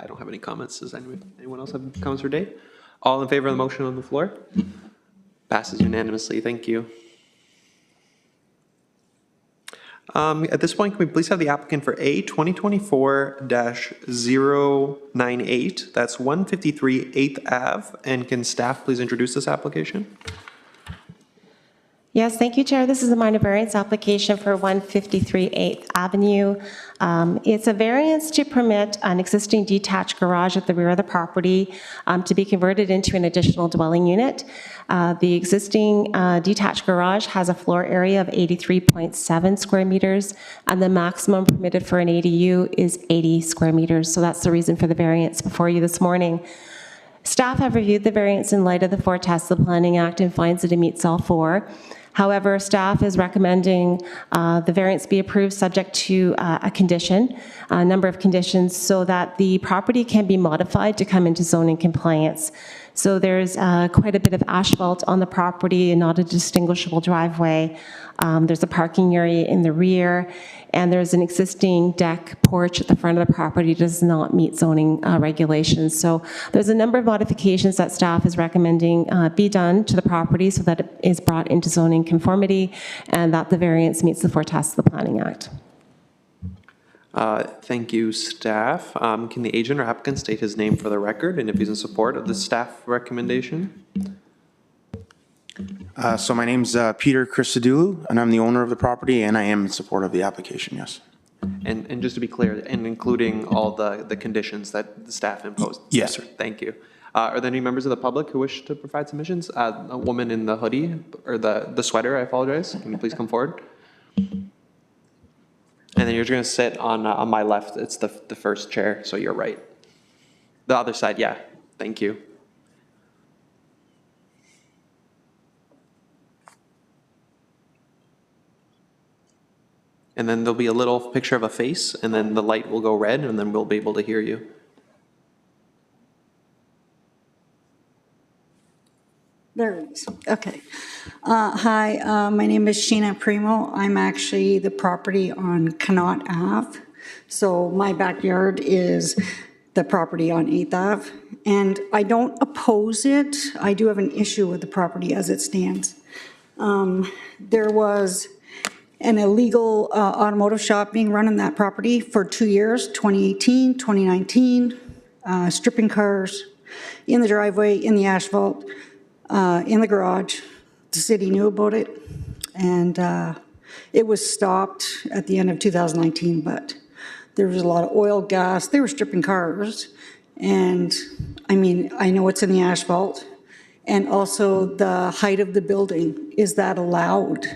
don't have any comments. Does anyone else have comments for Dave? All in favor of the motion on the floor? Passes unanimously. Thank you. At this point, can we please have the applicant for A 2024-098? That's 153 8th Ave. And can staff please introduce this application? Yes, thank you, Chair. This is a minor variance application for 153 8th Avenue. It's a variance to permit an existing detached garage at the rear of the property to be converted into an additional dwelling unit. The existing detached garage has a floor area of 83.7 square meters, and the maximum permitted for an ADU is 80 square meters. So that's the reason for the variance before you this morning. Staff have reviewed the variance in light of the 4 tests of the Planning Act and finds that it meets all 4. However, staff is recommending the variance be approved subject to a number of conditions, so that the property can be modified to come into zoning compliance. So there's quite a bit of asphalt on the property and not a distinguishable driveway. There's a parking area in the rear, and there's an existing deck porch at the front of the property does not meet zoning regulations. So there's a number of modifications that staff is recommending be done to the property so that it is brought into zoning conformity and that the variance meets the 4 tests of the Planning Act. Thank you, staff. Can the agent or applicant state his name for the record and if he's in support of the staff recommendation? So my name's Peter Christodoulou, and I'm the owner of the property, and I am in support of the application, yes. And just to be clear, and including all the conditions that the staff imposed? Yes, sir. Thank you. Are there any members of the public who wish to provide submissions? A woman in the hoodie, or the sweater, I apologize. Can you please come forward? And then you're going to sit on my left. It's the first chair, so you're right. The other side, yeah. Thank you. And then there'll be a little picture of a face, and then the light will go red, and then we'll be able to hear you. There it is. Okay. Hi, my name is Sheena Primo. I'm actually the property on Connaught Ave. So my backyard is the property on 8th Ave. And I don't oppose it. I do have an issue with the property as it stands. There was an illegal automotive shop being run on that property for 2 years, 2018, 2019, stripping cars in the driveway, in the asphalt, in the garage. The city knew about it, and it was stopped at the end of 2019, but there was a lot of oil, gas. They were stripping cars, and I mean, I know it's in the asphalt, and also the height of the building. Is that allowed?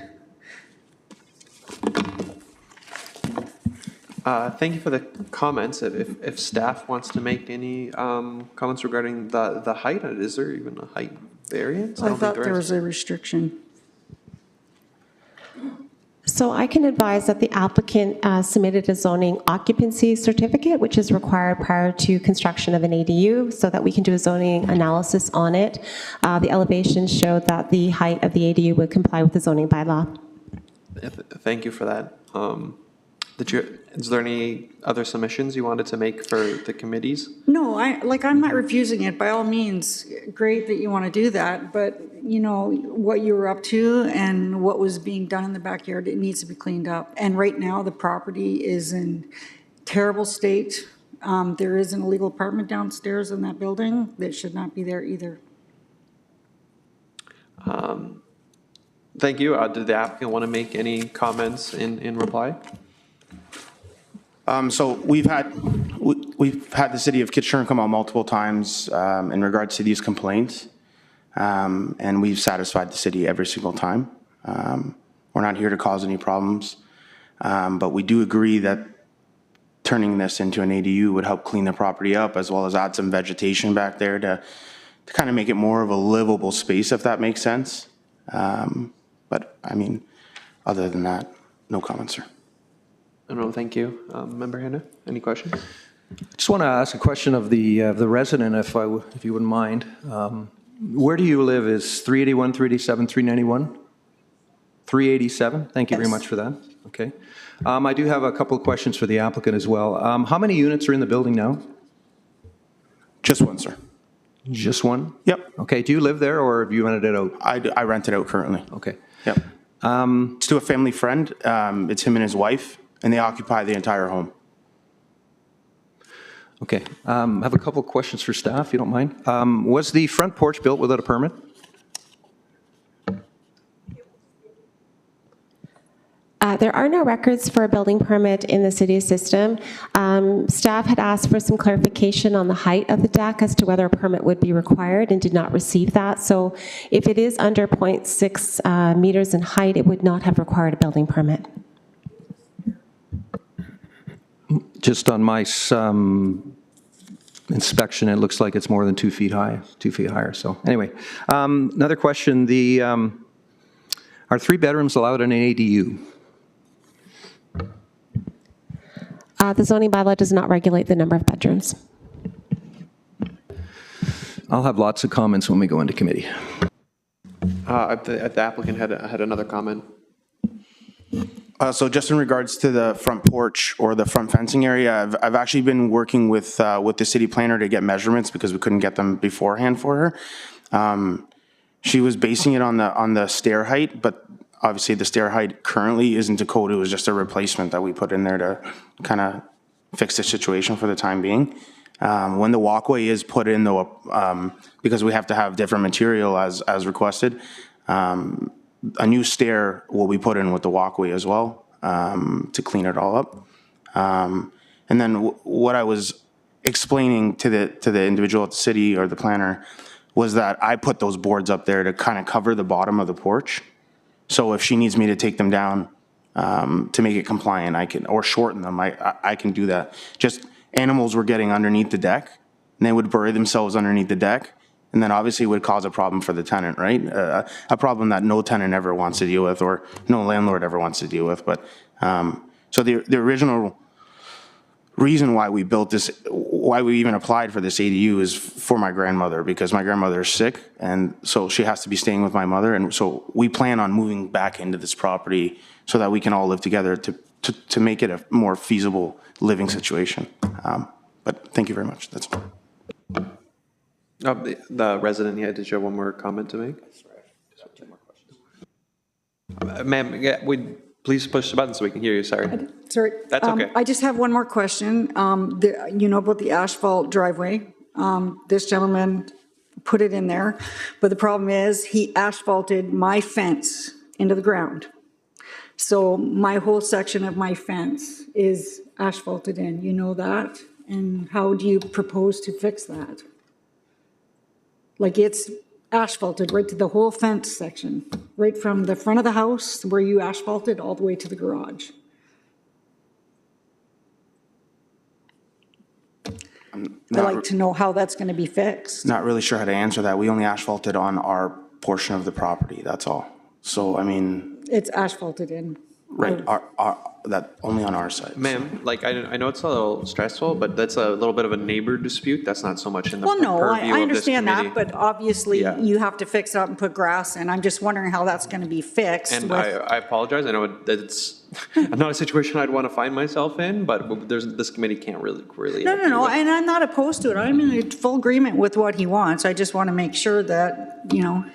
Thank you for the comments. If staff wants to make any comments regarding the height, is there even a height variance? I thought there was a restriction. So I can advise that the applicant submitted a zoning occupancy certificate, which is required prior to construction of an ADU, so that we can do a zoning analysis on it. The elevations showed that the height of the ADU would comply with the zoning bylaw. Thank you for that. Is there any other submissions you wanted to make for the committees? No, I'm not refusing it. By all means, great that you want to do that, but you know, what you were up to and what was being done in the backyard, it needs to be cleaned up. And right now, the property is in terrible state. There is an illegal apartment downstairs in that building that should not be there either. Thank you. Did the applicant want to make any comments in reply? So we've had the city of Kitchener come out multiple times in regards to these complaints, and we've satisfied the city every single time. We're not here to cause any problems, but we do agree that turning this into an ADU would help clean the property up, as well as add some vegetation back there to kind of make it more of a livable space, if that makes sense. But I mean, other than that, no comments, sir. No, thank you. Member Hanna, any questions? I just want to ask a question of the resident, if you wouldn't mind. Where do you live? Is 381, 387, 391? 387? Thank you very much for that. Okay. I do have a couple of questions for the applicant as well. How many units are in the building now? Just one, sir. Just one? Yep. Okay, do you live there, or have you rented it out? I rent it out currently. Okay. Yep. It's to a family friend. It's him and his wife, and they occupy the entire home. Okay. I have a couple of questions for staff, if you don't mind. Was the front porch built without a permit? There are no records for a building permit in the city system. Staff had asked for some clarification on the height of the deck as to whether a permit would be required and did not receive that. So if it is under 0.6 meters in height, it would not have required a building permit. Just on my inspection, it looks like it's more than 2 feet high, 2 feet higher. So anyway, another question. Are 3 bedrooms allowed in an ADU? The zoning bylaw does not regulate the number of bedrooms. I'll have lots of comments when we go into committee. The applicant had another comment. So just in regards to the front porch or the front fencing area, I've actually been working with the city planner to get measurements because we couldn't get them beforehand for her. She was basing it on the stair height, but obviously the stair height currently isn't to code. It was just a replacement that we put in there to kind of fix the situation for the time being. When the walkway is put in, though, because we have to have different material as requested, a new stair will be put in with the walkway as well to clean it all up. And then what I was explaining to the individual at the city or the planner was that I put those boards up there to kind of cover the bottom of the porch. So if she needs me to take them down to make it compliant, I can, or shorten them, I can do that. Just animals were getting underneath the deck, and they would bury themselves underneath the deck, and then obviously it would cause a problem for the tenant, right? A problem that no tenant ever wants to deal with, or no landlord ever wants to deal with. But so the original reason why we built this, why we even applied for this ADU is for my grandmother, because my grandmother is sick, and so she has to be staying with my mother, and so we plan on moving back into this property so that we can all live together to make it a more feasible living situation. But thank you very much. That's all. The resident here, did you have one more comment to make? Ma'am, please push the button so we can hear you, sorry. Sorry. That's okay. I just have one more question. You know about the asphalt driveway. This gentleman put it in there, but the problem is he asphalted my fence into the ground. So my whole section of my fence is asphalted in, you know that? And how do you propose to fix that? Like it's asphalted right to the whole fence section, right from the front of the house where you asphalted all the way to the garage. I'd like to know how that's going to be fixed. Not really sure how to answer that. We only asphalted on our portion of the property, that's all. So, I mean, It's asphalted in. right, that only on our side. Ma'am, like, I know it's a little stressful, but that's a little bit of a neighbor dispute. That's not so much in the Well, no, purview I of this understand committee. that, but obviously Yeah. you have to fix it up and put grass in. I'm just wondering how that's going to be fixed. And with- I apologize, I know that it's not a situation I'd want to find myself in, but this committee can't really No, help you with. and I'm not opposed to it. I'm in full agreement with what he wants. I just want to make sure that,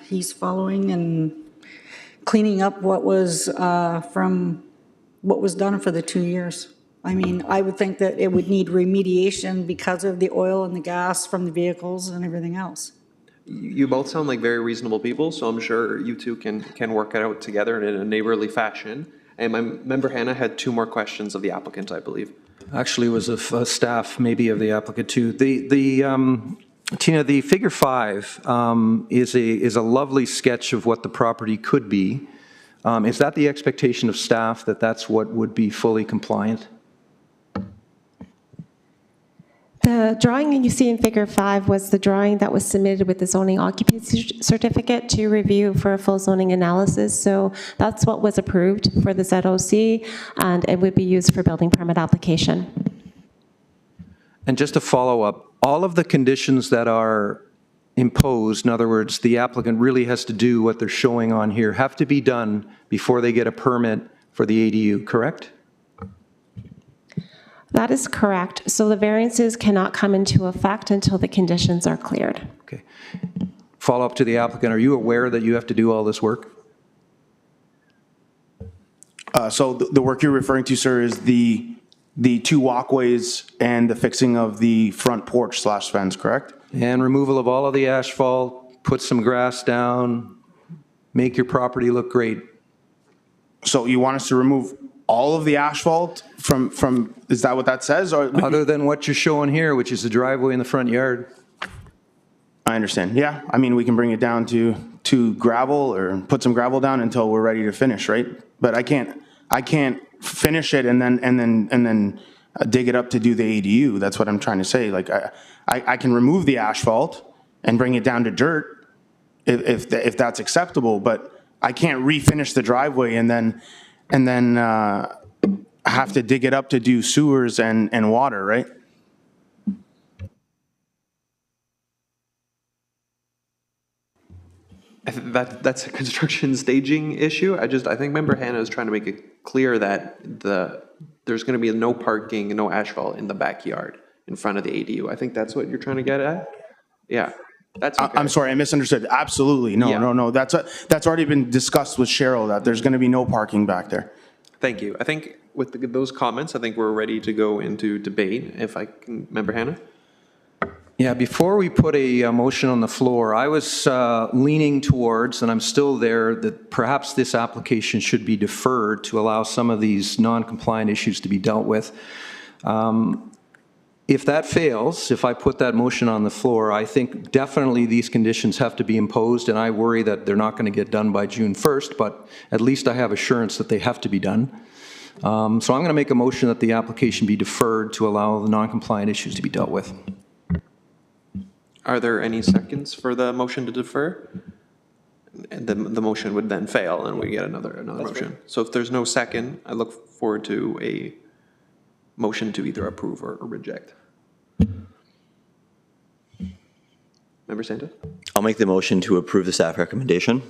he's following and cleaning up what was from what was done for the 2 years. I mean, I would think that it would need remediation because of the oil and the gas from the vehicles and everything else. You both sound like very reasonable people, so I'm sure you two can work it out together in a neighborly fashion. And my member Hannah had 2 more questions of the applicant, I believe. Actually, it was of staff, maybe of the applicant too. Tina, the figure 5 is a lovely sketch of what the property could be. Is that the expectation of staff, that that's what would be fully compliant? The drawing you see in Figure 5 was the drawing that was submitted with the zoning occupancy certificate to review for a full zoning analysis. So that's what was approved for the ZOC, and it would be used for building permit application. And just to follow up, all of the conditions that are imposed, in other words, the applicant really has to do what they're showing on here, have to be done before they get a permit for the ADU, correct? That is correct. So the variances cannot come into effect until the conditions are cleared. Okay. Follow up to the applicant. Are you aware that you have to do all this work? So the work you're referring to, sir, is the two walkways and the fixing of the front porch / fence, correct? And removal of all of the asphalt, put some grass down, make your property look great. So you want us to remove all of the asphalt from, is that what that says? Or Other than what you're showing here, which is the driveway in the front yard. I understand. Yeah, I mean, we can bring it down to gravel or put some gravel down until we're ready to finish, right? But I can't finish it and then dig it up to do the ADU. That's what I'm trying to say. Like I can remove the asphalt and bring it down to dirt if that's acceptable, but I can't refinish the driveway and then have to dig it up to do sewers and water, right? That's a construction staging issue. I think Member Hannah is trying to make it clear that there's going to be no parking, no asphalt in the backyard in front of the ADU. I think that's what you're trying to get at. Yeah, that's okay. I'm sorry, I misunderstood. Absolutely, no. That's already been discussed with Cheryl that there's going to be no parking back there. Thank you. I think with those comments, I think we're ready to go into debate. If I can, Member Hannah. Yeah, before we put a motion on the floor, I was leaning towards, and I'm still there, that perhaps this application should be deferred to allow some of these non-compliant issues to be dealt with. If that fails, if I put that motion on the floor, I think definitely these conditions have to be imposed, and I worry that they're not going to get done by June 1st, but at least I have assurance that they have to be done. So I'm going to make a motion that the application be deferred to allow the non-compliant issues to be dealt with. Are there any seconds for the motion to defer? And the motion would then fail and we get another motion. So if there's no second, I look forward to a motion to either approve or reject. Member Santos? I'll make the motion to approve the staff recommendation.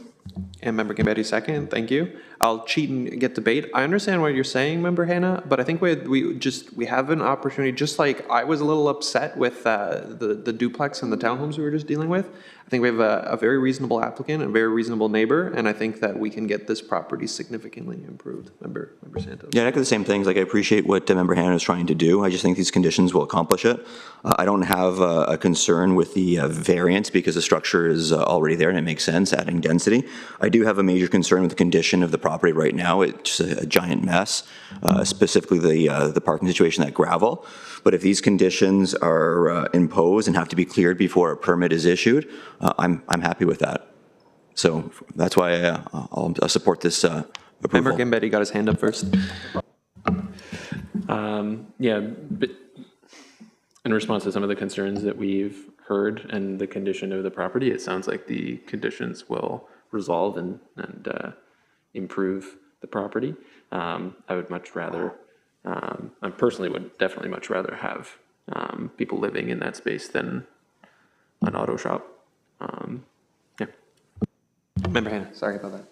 And Member Gambetti second, thank you. I'll cheat and get debate. I understand what you're saying, Member Hannah, but I think we have an opportunity, just like I was a little upset with the duplex and the townhomes we were just dealing with. I think we have a very reasonable applicant, a very reasonable neighbor, and I think that we can get this property significantly improved. Member Santos. Yeah, I echo the same things. Like, I appreciate what Member Hannah is trying to do. I just think these conditions will accomplish it. I don't have a concern with the variance because the structure is already there and it makes sense, adding density. I do have a major concern with the condition of the property right now. It's just a giant mess, specifically the parking situation, that gravel. But if these conditions are imposed and have to be cleared before a permit is issued, I'm happy with that. So that's why I'll support this approval. Member Gambetti got his hand up first. Yeah, but in response to some of the concerns that we've heard and the condition of the property, it sounds like the conditions will resolve and improve the property. I would much rather, I personally would definitely much rather have people living in that space than an auto shop. Yeah. Member Hannah, sorry about that.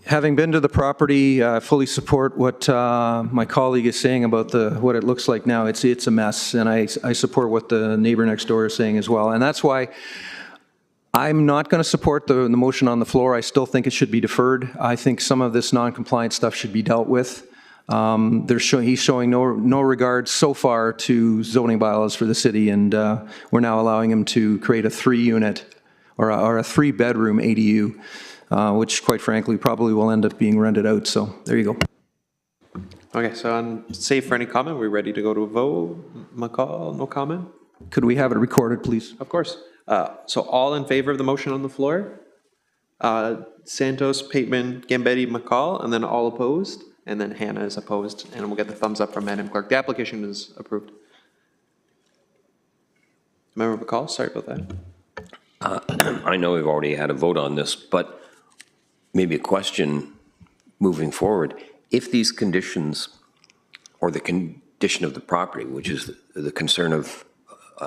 Having been to the property, I fully support what my colleague is saying about what it looks like now. It's a mess, and I support what the neighbor next door is saying as well. And that's why I'm not going to support the motion on the floor. I still think it should be deferred. I think some of this non-compliant stuff should be dealt with. He's showing no regard so far to zoning bylaws for the city, and we're now allowing him to create a 3-unit or a 3-bedroom ADU. Which, quite frankly, probably will end up being rented out. So there you go. Okay, so on safe for any comment, we're ready to go to a vote. McCall, no comment? Could we have it recorded, please? Of course. So all in favor of the motion on the floor? Santos, Pateman, Gambetti, McCall, and then all opposed, and then Hannah is opposed, and we'll get the thumbs up from Madam Clerk. The application is approved. Member McCall, sorry about that. I know we've already had a vote on this, but maybe a question moving forward. If these conditions, or the condition of the property, which is the concern of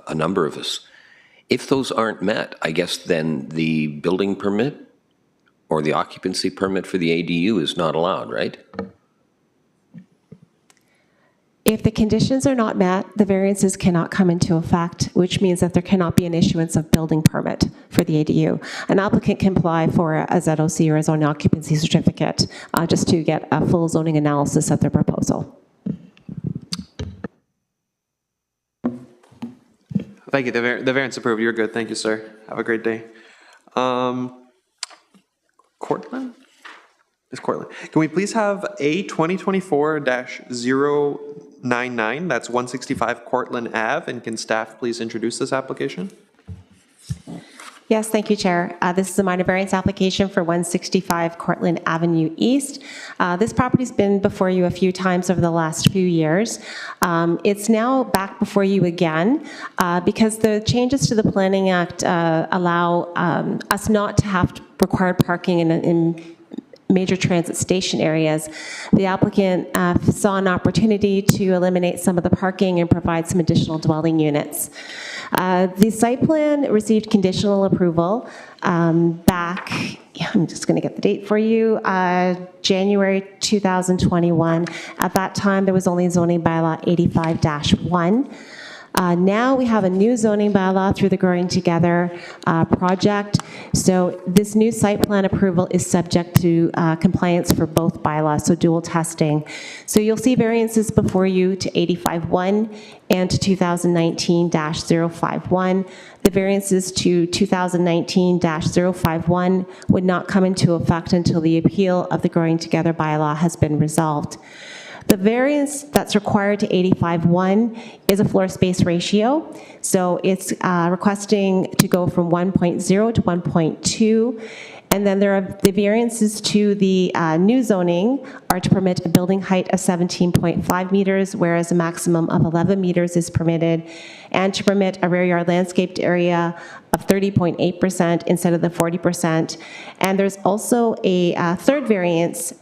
a number of us, if those aren't met, I guess then the building permit or the occupancy permit for the ADU is not allowed, right? If the conditions are not met, the variances cannot come into effect, which means that there cannot be an issuance of building permit for the ADU. An applicant can apply for a ZOC or a zone occupancy certificate just to get a full zoning analysis of their proposal. Thank you. The variance approved. You're good. Thank you, sir. Have a great day. Cortland? Is Cortland? Can we please have A 2024-099? That's 165 Cortland Ave. And can staff please introduce this application? Yes, thank you, Chair. This is a minor variance application for 165 Cortland Avenue East. This property's been before you a few times over the last few years. It's now back before you again because the changes to the Planning Act allow us not to have required parking in major transit station areas. The applicant saw an opportunity to eliminate some of the parking and provide some additional dwelling units. The site plan received conditional approval back, I'm just going to get the date for you, January 2021. At that time, there was only zoning bylaw 85-1. Now we have a new zoning bylaw through the Growing Together project. So this new site plan approval is subject to compliance for both bylaws, so dual testing. So you'll see variances before you to 85-1 and to 2019-051. The variances to 2019-051 would not come into effect until the appeal of the Growing Together bylaw has been resolved. The variance that's required to 85-1 is a floor space ratio. So it's requesting to go from 1.0 to 1.2. And then there are the variances to the new zoning are to permit a building height of 17.5 meters, whereas a maximum of 11 meters is permitted, and to permit a rear yard landscaped area of 30.8% instead of the 40%. And there's also a third variance.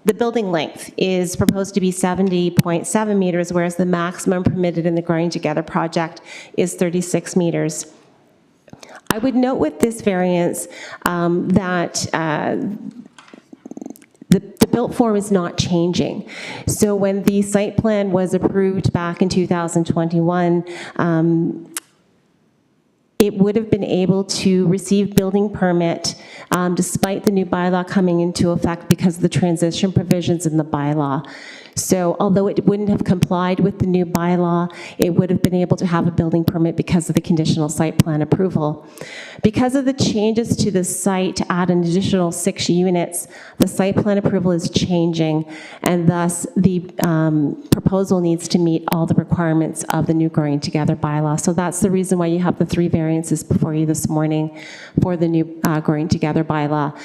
The building length is proposed to be 70.7 meters, whereas the maximum permitted in the Growing Together project is 36 meters. I would note with this variance that the built form is not changing. So when the site plan was approved back in 2021, it would have been able to receive building permit despite the new bylaw coming into effect because of the transition provisions in the bylaw. So although it wouldn't have complied with the new bylaw, it would have been able to have a building permit because of the conditional site plan approval. Because of the changes to the site to add an additional 6 units, the site plan approval is changing, and thus the proposal needs to meet all the requirements of the new Growing Together bylaw. So that's the reason why you have the 3 variances before you this morning for the new Growing Together bylaw.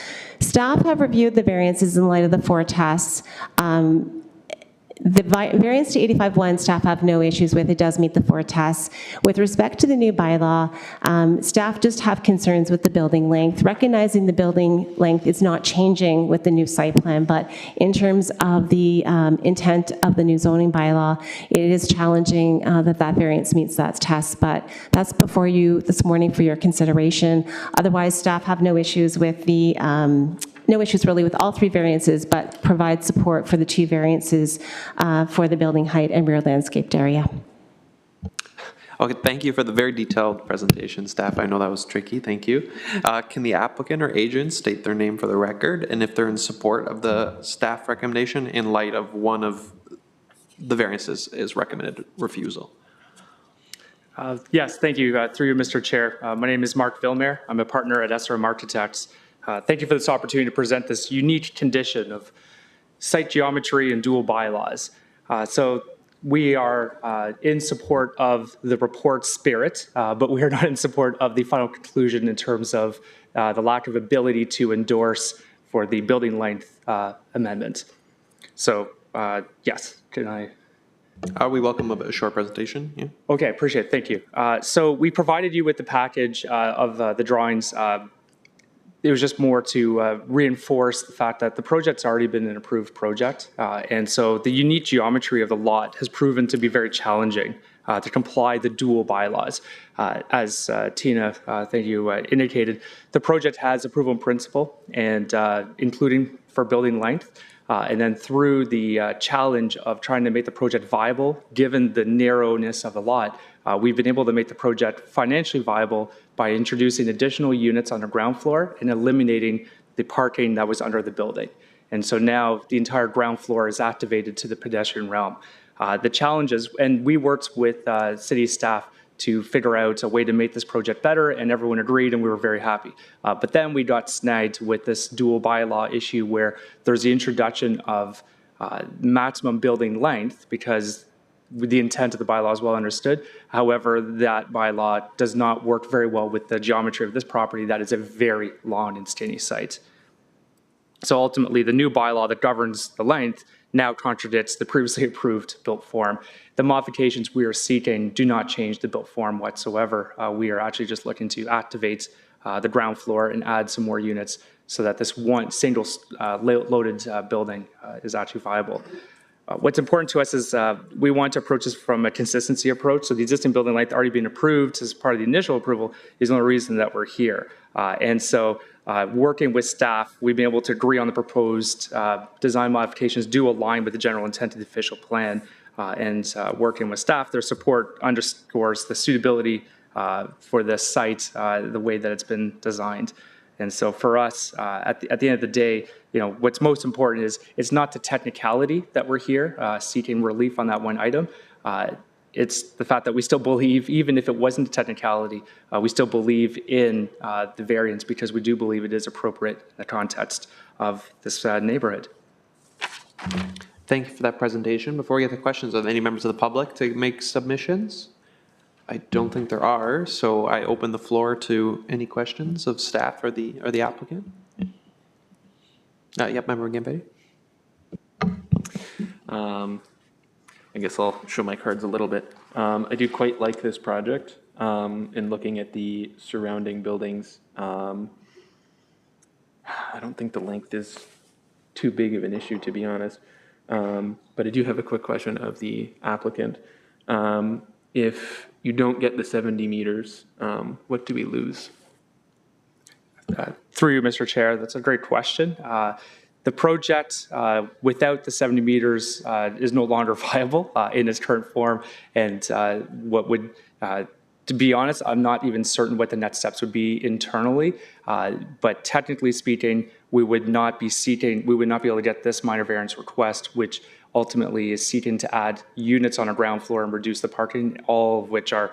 Staff have reviewed the variances in light of the 4 tests. The variance to 85-1, staff have no issues with. It does meet the 4 tests. With respect to the new bylaw, staff just have concerns with the building length, recognizing the building length is not changing with the new site plan, but in terms of the intent of the new zoning bylaw, it is challenging that variance meets that test, but that's before you this morning for your consideration. Otherwise, staff have no issues with the no issues really with all 3 variances, but provide support for the 2 variances for the building height and rear landscaped area. Okay, thank you for the very detailed presentation, staff. I know that was tricky. Thank you. Can the applicant or agent state their name for the record and if they're in support of the staff recommendation in light of one of the variances is recommended refusal? Yes, thank you. Through you, Mr. Chair. My name is Mark Vilmer. I'm a partner at SRM Architects. Thank you for this opportunity to present this unique condition of site geometry and dual bylaws. So we are in support of the report spirit, but we are not in support of the final conclusion in terms of the lack of ability to endorse for the building length amendment. So yes, can I? We welcome a short presentation. Yeah. Okay, appreciate it. Thank you. So we provided you with the package of the drawings. It was just more to reinforce the fact that the project's already been an approved project. And so the unique geometry of the lot has proven to be very challenging to comply the dual bylaws. As Tina, thank you, indicated, the project has approval in principle and including for building length. And then through the challenge of trying to make the project viable, given the narrowness of the lot, we've been able to make the project financially viable by introducing additional units on the ground floor and eliminating the parking that was under the building. And so now the entire ground floor is activated to the pedestrian realm. The challenges, and we worked with city staff to figure out a way to make this project better, and everyone agreed, and we were very happy. But then we got snagged with this dual bylaw issue where there's the introduction of maximum building length, because the intent of the bylaw is well understood. However, that bylaw does not work very well with the geometry of this property. That is a very long and skinny site. So ultimately, the new bylaw that governs the length now contradicts the previously approved built form. The modifications we are seeking do not change the built form whatsoever. We are actually just looking to activate the ground floor and add some more units so that this one single loaded building is actually viable. What's important to us is we want to approach this from a consistency approach. So the existing building length already being approved as part of the initial approval is the only reason that we're here. And so working with staff, we've been able to agree on the proposed design modifications do align with the general intent of the official plan. And working with staff, their support underscores the suitability for this site, the way that it's been designed. And so for us, at the end of the day, what's most important is it's not the technicality that we're here seeking relief on that one item. It's the fact that we still believe, even if it wasn't a technicality, we still believe in the variance because we do believe it is appropriate in the context of this neighborhood. Thank you for that presentation. Before we get to questions, are there any members of the public to make submissions? I don't think there are, so I open the floor to any questions of staff or the applicant. Yep, Member Gambetta. I guess I'll show my cards a little bit. I do quite like this project in looking at the surrounding buildings. I don't think the length is too big of an issue, to be honest. But I do have a quick question of the applicant. If you don't get the 70 meters, what do we lose? Through you, Mr. Chair, that's a great question. The project without the 70 meters is no longer viable in its current form. And to be honest, I'm not even certain what the next steps would be internally. But technically speaking, we would not be able to get this minor variance request, which ultimately is seeking to add units on a ground floor and reduce the parking, all of which are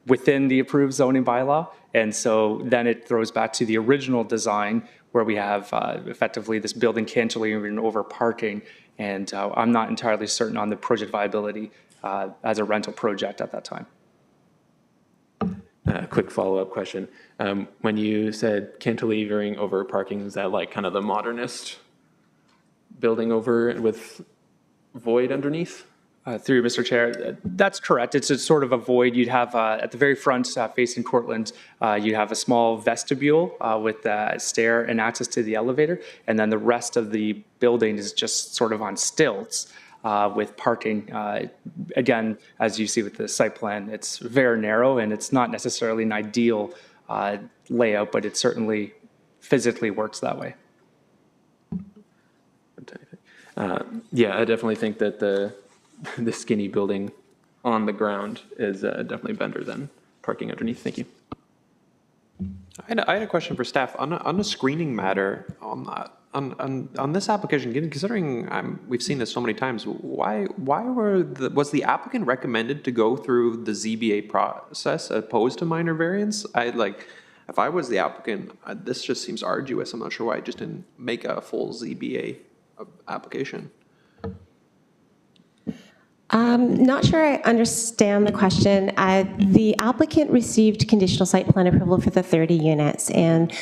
within the approved zoning bylaw. And so then it throws back to the original design where we have effectively this building cantilevering over parking. And I'm not entirely certain on the project viability as a rental project at that time. Quick follow-up question. When you said cantilevering over parking, is that like kind of the modernist building over with void underneath? Through you, Mr. Chair, that's correct. It's a sort of a void. You'd have at the very front facing Cortland, you have a small vestibule with a stair and access to the elevator. And then the rest of the building is just sort of on stilts with parking. Again, as you see with the site plan, it's very narrow and it's not necessarily an ideal layout, but it certainly physically works that way. Yeah, I definitely think that the skinny building on the ground is definitely better than parking underneath. Thank you. I had a question for staff on a screening matter on this application. Considering we've seen this so many times, why was the applicant recommended to go through the ZBA process opposed to minor variance? If I was the applicant, this just seems arduous. I'm not sure why I just didn't make a full ZBA application. Not sure I understand the question. The applicant received conditional site plan approval for the 30 units and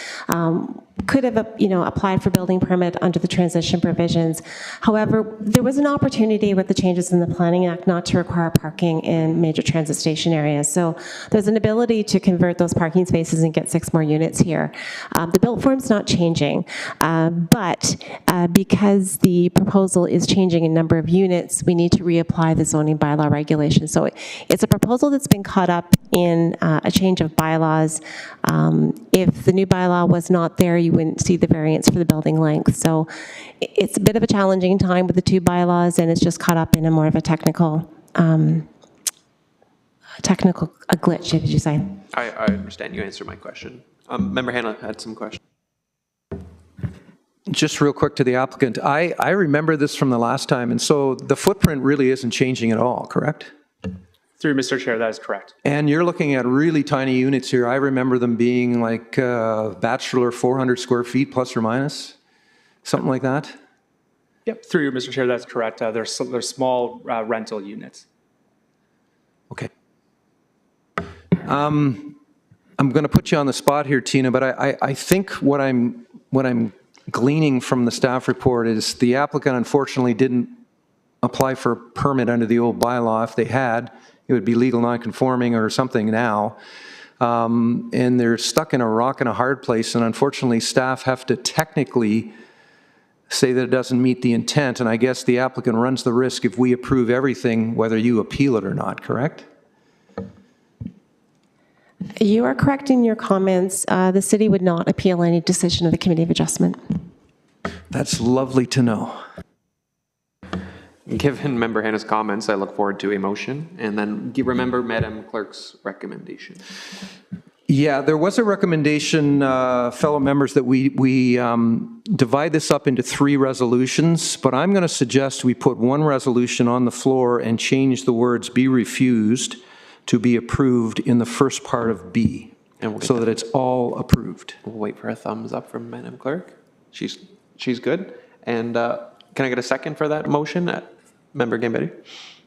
could have, applied for building permit under the transition provisions. However, there was an opportunity with the changes in the Planning Act not to require parking in major transit station areas. So there's an ability to convert those parking spaces and get 6 more units here. The built form's not changing, but because the proposal is changing in number of units, we need to reapply the zoning bylaw regulation. So it's a proposal that's been caught up in a change of bylaws. If the new bylaw was not there, you wouldn't see the variance for the building length. So it's a bit of a challenging time with the two bylaws, and it's just caught up in a more of a technical a glitch, did you say? I understand. You answered my question. Member Hanna had some questions. Just real quick to the applicant, I remember this from the last time, and so the footprint really isn't changing at all, correct? Through Mr. Chair, that is correct. And you're looking at really tiny units here. I remember them being like bachelor 400 square feet plus or minus, something like that. Yep. Through you, Mr. Chair, that's correct. They're small rental units. Okay. I'm going to put you on the spot here, Tina, but I think what I'm gleaning from the staff report is the applicant unfortunately didn't apply for a permit under the old bylaw. If they had, it would be legal non-conforming or something now. And they're stuck in a rock and a hard place, and unfortunately staff have to technically say that it doesn't meet the intent, and I guess the applicant runs the risk if we approve everything, whether you appeal it or not, correct? You are correct in your comments. The city would not appeal any decision of the Committee of Adjustment. That's lovely to know. Given Member Hanna's comments, I look forward to a motion. And then remember Madam Clerk's recommendation. Yeah, there was a recommendation, fellow members, that we divide this up into 3 resolutions, but I'm going to suggest we put one resolution on the floor and change the words "be refused" to "be approved" in the first part of B, so that it's all approved. We'll wait for a thumbs up from Madam Clerk. She's good. And can I get a second for that motion? Member Gambetti?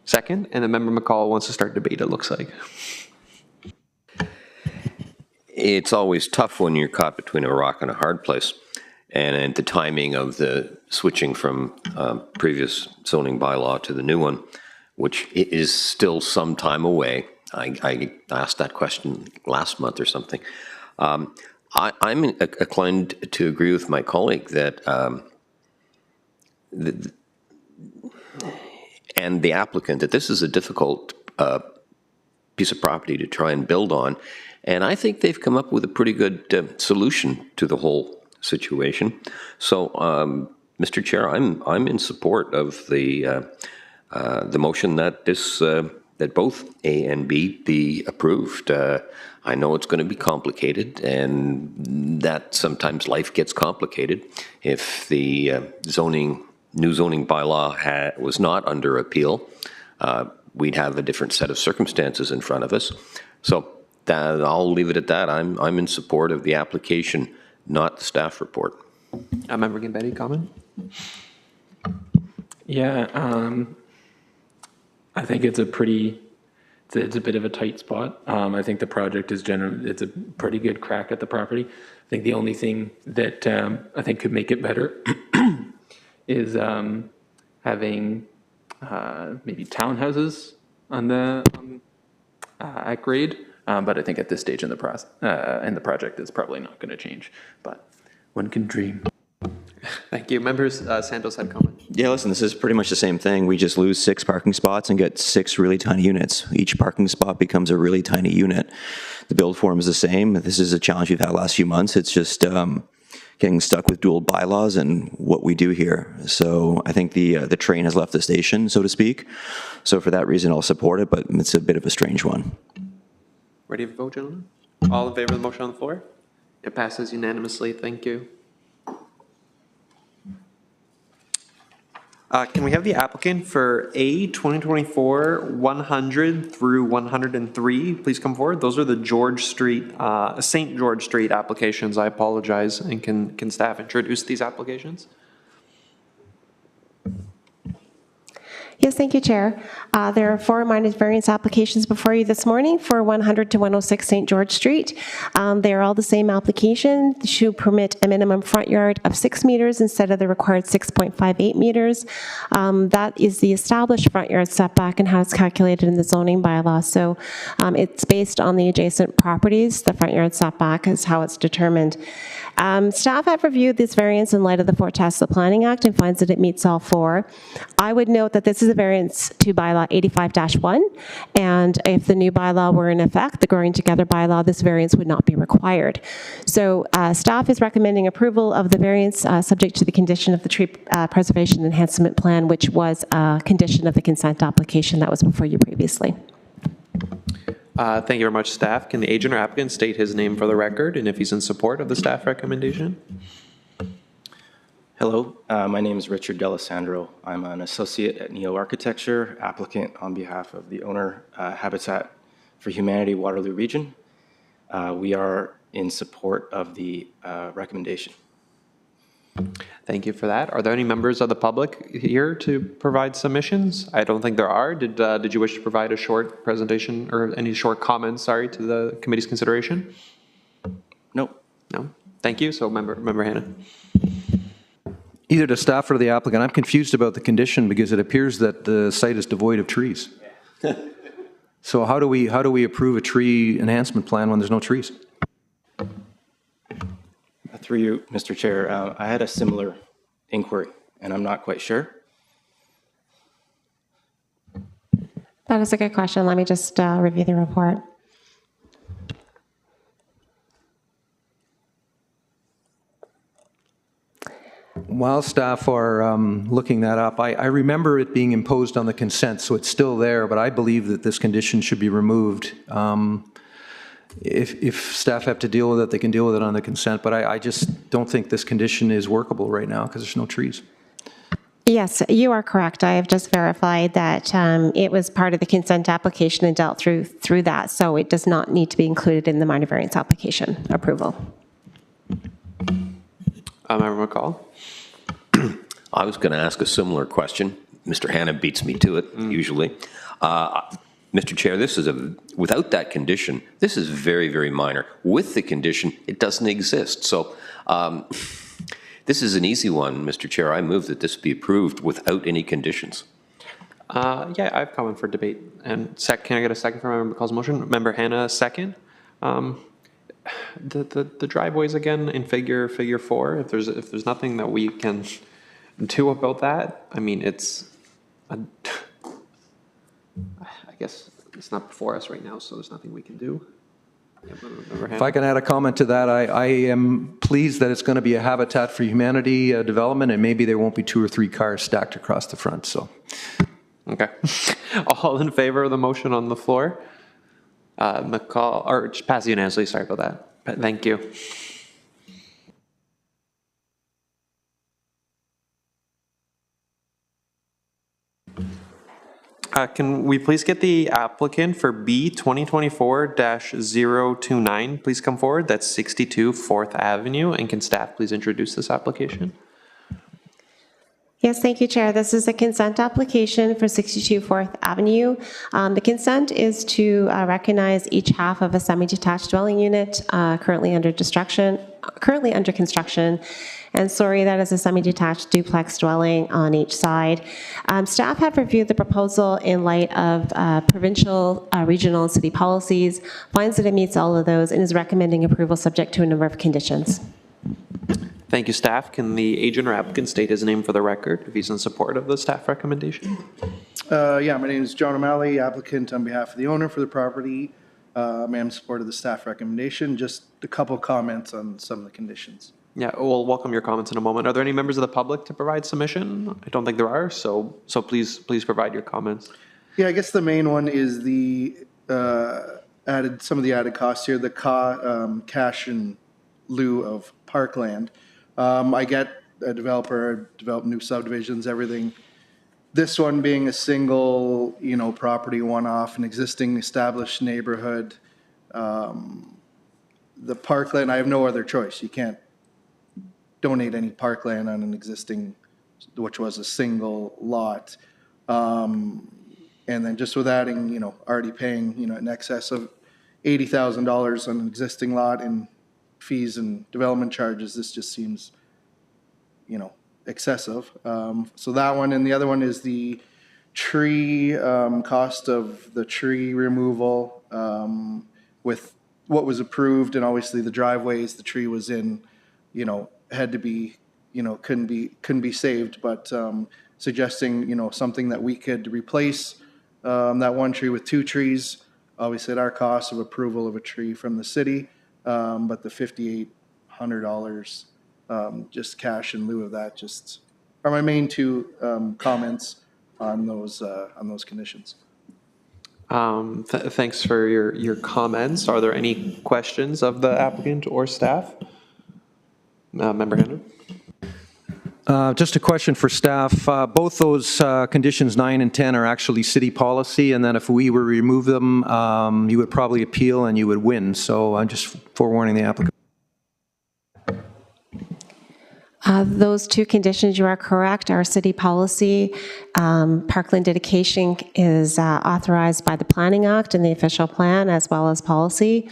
Second. And then Member McCall wants to start debate, it looks like. It's always tough when you're caught between a rock and a hard place. And the timing of the switching from previous zoning bylaw to the new one, which is still some time away. I asked that question last month or something. I'm inclined to agree with my colleague that, and the applicant, that this is a difficult piece of property to try and build on. And I think they've come up with a pretty good solution to the whole situation. So, Mr. Chair, I'm in support of the motion that that both A and B be approved. I know it's going to be complicated, and that sometimes life gets complicated. If the new zoning bylaw was not under appeal, we'd have a different set of circumstances in front of us. So I'll leave it at that. I'm in support of the application, not the staff report. Member Gambetti, comment? Yeah, I think it's a bit of a tight spot. I think the project is it's a pretty good crack at the property. I think the only thing that I think could make it better is having maybe townhouses at grade. But I think at this stage in the project, it's probably not going to change. But one can dream. Thank you. Members, Santos had comment. Yeah, listen, this is pretty much the same thing. We just lose 6 parking spots and get 6 really tiny units. Each parking spot becomes a really tiny unit. The build form is the same. This is a challenge we've had the last few months. It's just getting stuck with dual bylaws and what we do here. So I think the train has left the station, so to speak. So for that reason, I'll support it, but it's a bit of a strange one. Ready to vote, gentlemen? All in favor of the motion on the floor? It passes unanimously. Thank you. Can we have the applicant for A 2024-100 through 103 please come forward? Those are the George Street, St. George Street applications. I apologize. And can staff introduce these applications? Yes, thank you, Chair. There are 4 minor variance applications before you this morning for 100 to 106 St. George Street. They are all the same application to permit a minimum front yard of 6 meters instead of the required 6.58 meters. That is the established front yard setback and how it's calculated in the zoning bylaw. So it's based on the adjacent properties. The front yard setback is how it's determined. Staff have reviewed this variance in light of the four tests of the Planning Act and finds that it meets all four. I would note that this is a variance to bylaw 85-1, and if the new bylaw were in effect, the Growing Together bylaw, this variance would not be required. So staff is recommending approval of the variance subject to the condition of the tree preservation enhancement plan, which was a condition of the consent application that was before you previously. Thank you very much, staff. Can the agent or applicant state his name for the record and if he's in support of the staff recommendation? Hello, my name is Richard D'Alessandro. I'm an associate at Neo Architecture, applicant on behalf of the owner, Habitat for Humanity Waterloo Region. We are in support of the recommendation. Thank you for that. Are there any members of the public here to provide submissions? I don't think there are. Did you wish to provide a short presentation or any short comments, sorry, to the committee's consideration? No. No? Thank you. So Member Hanna. Either to staff or the applicant, I'm confused about the condition because it appears that the site is devoid of trees. So how do we approve a tree enhancement plan when there's no trees? Through you, Mr. Chair, I had a similar inquiry, and I'm not quite sure. That is a good question. Let me just review the report. While staff are looking that up, I remember it being imposed on the consent, so it's still there, but I believe that this condition should be removed. If staff have to deal with it, they can deal with it on the consent, but I just don't think this condition is workable right now because there's no trees. Yes, you are correct. I have just verified that it was part of the consent application and dealt through that, so it does not need to be included in the minor variance application approval. Member McCall. I was going to ask a similar question. Mr. Hanna beats me to it, usually. Mr. Chair, this is without that condition, this is very, very minor. With the condition, it doesn't exist. So this is an easy one, Mr. Chair. I move that this be approved without any conditions. Yeah, I have comment for debate. And can I get a second for Member McCall's motion? Member Hanna, second. The driveways again in figure 4. If there's nothing that we can do about that, I mean, I guess it's not before us right now, so there's nothing we can do. If I can add a comment to that, I am pleased that it's going to be a Habitat for Humanity development, and maybe there won't be 2 or 3 cars stacked across the front. So, okay. All in favor of the motion on the floor? McCall, or just pass unanimously. Sorry about that. Thank you. Can we please get the applicant for B 2024-029 please come forward? That's 62 4th Avenue. And can staff please introduce this application? Yes, thank you, Chair. This is a consent application for 62 4th Avenue. The consent is to recognize each half of a semi-detached dwelling unit currently under construction. And sorry, that is a semi-detached duplex dwelling on each side. Staff have reviewed the proposal in light of provincial, regional, and city policies, finds that it meets all of those, and is recommending approval subject to a number of conditions. Thank you, staff. Can the agent or applicant state his name for the record if he's in support of the staff recommendation? Yeah, my name is John O'Malley, applicant on behalf of the owner for the property. I'm in support of the staff recommendation. Just a couple comments on some of the conditions. Yeah, we'll welcome your comments in a moment. Are there any members of the public to provide submission? I don't think there are, so please provide your comments. Yeah, I guess the main one is the some of the added costs here, the cash in lieu of parkland. I get a developer, develop new subdivisions, everything. This one being a single, property one-off, an existing established neighborhood. The parkland, I have no other choice. You can't donate any parkland on an existing, which was a single lot. And then just with adding, already paying, in excess of $80,000 on an existing lot in fees and development charges, this just seems, excessive. So that one, and the other one is the tree, cost of the tree removal with what was approved, and obviously the driveways the tree was in had to be, couldn't be saved, but suggesting, something that we could replace that one tree with 2 trees, obviously at our cost of approval of a tree from the city, but the $5,800 just cash in lieu of that just are my main 2 comments on those conditions. Thanks for your comments. Are there any questions of the applicant or staff? Member Hanna? Just a question for staff. Both those conditions 9 and 10 are actually city policy, and then if we were to remove them, you would probably appeal and you would win. So I'm just forewarning the applicant. Those 2 conditions, you are correct, are city policy. Parkland dedication is authorized by the Planning Act and the official plan as well as policy.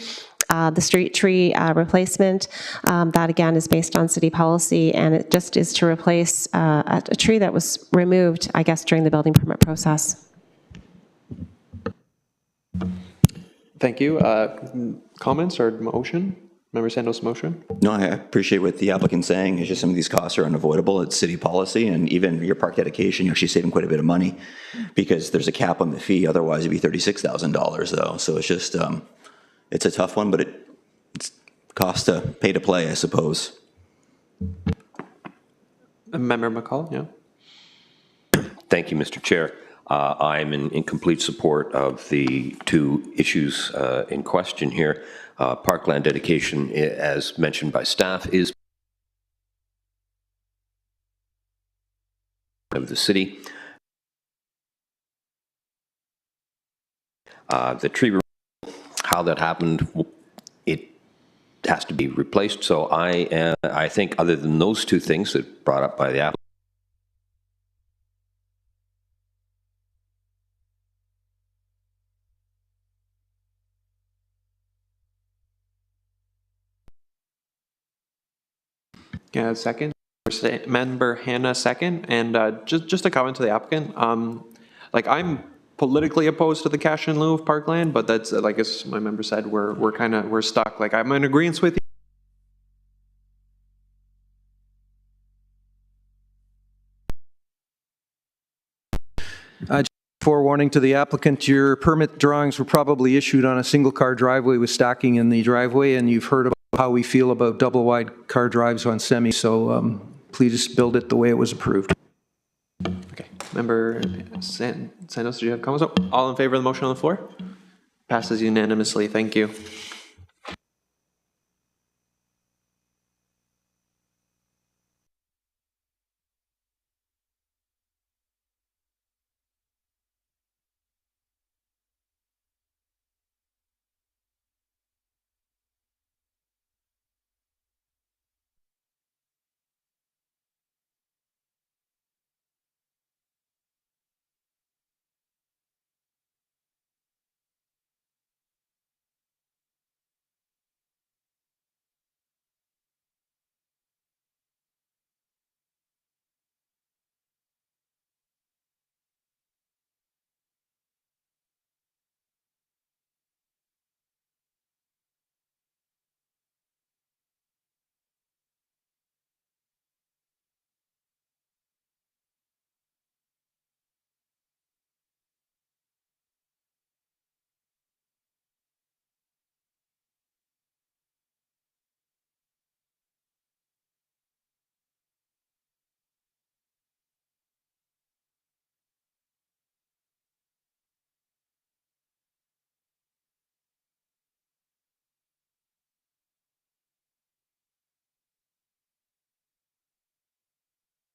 The street tree replacement, that again is based on city policy, and it just is to replace a tree that was removed, I guess, during the building permit process. Thank you. Comments or motion? Member Sandos, motion? No, I appreciate what the applicant's saying. It's just some of these costs are unavoidable. It's city policy, and even your park dedication, you're actually saving quite a bit of money because there's a cap on the fee. Otherwise, it'd be $36,000 though. So it's just, it's a tough one, but it's cost to pay to play, I suppose. Member McCall, yeah. Thank you, Mr. Chair. I'm in complete support of the 2 issues in question here. Parkland dedication, as mentioned by staff, is of the city. The tree removal, how that happened, it has to be replaced. So I think other than those 2 things that brought up by the applicant, Yeah, second. Member Hanna, second. And just a comment to the applicant. Like, I'm politically opposed to the cash in lieu of parkland, but that's, like as my member said, we're stuck. Like, I'm in agreement with you. Forewarning to the applicant, your permit drawings were probably issued on a single-car driveway with stacking in the driveway, and you've heard about how we feel about double-wide car drives on semi, so please build it the way it was approved. Okay. Member Sandos, do you have comments? Oh, all in favor of the motion on the floor? Passes unanimously. Thank you.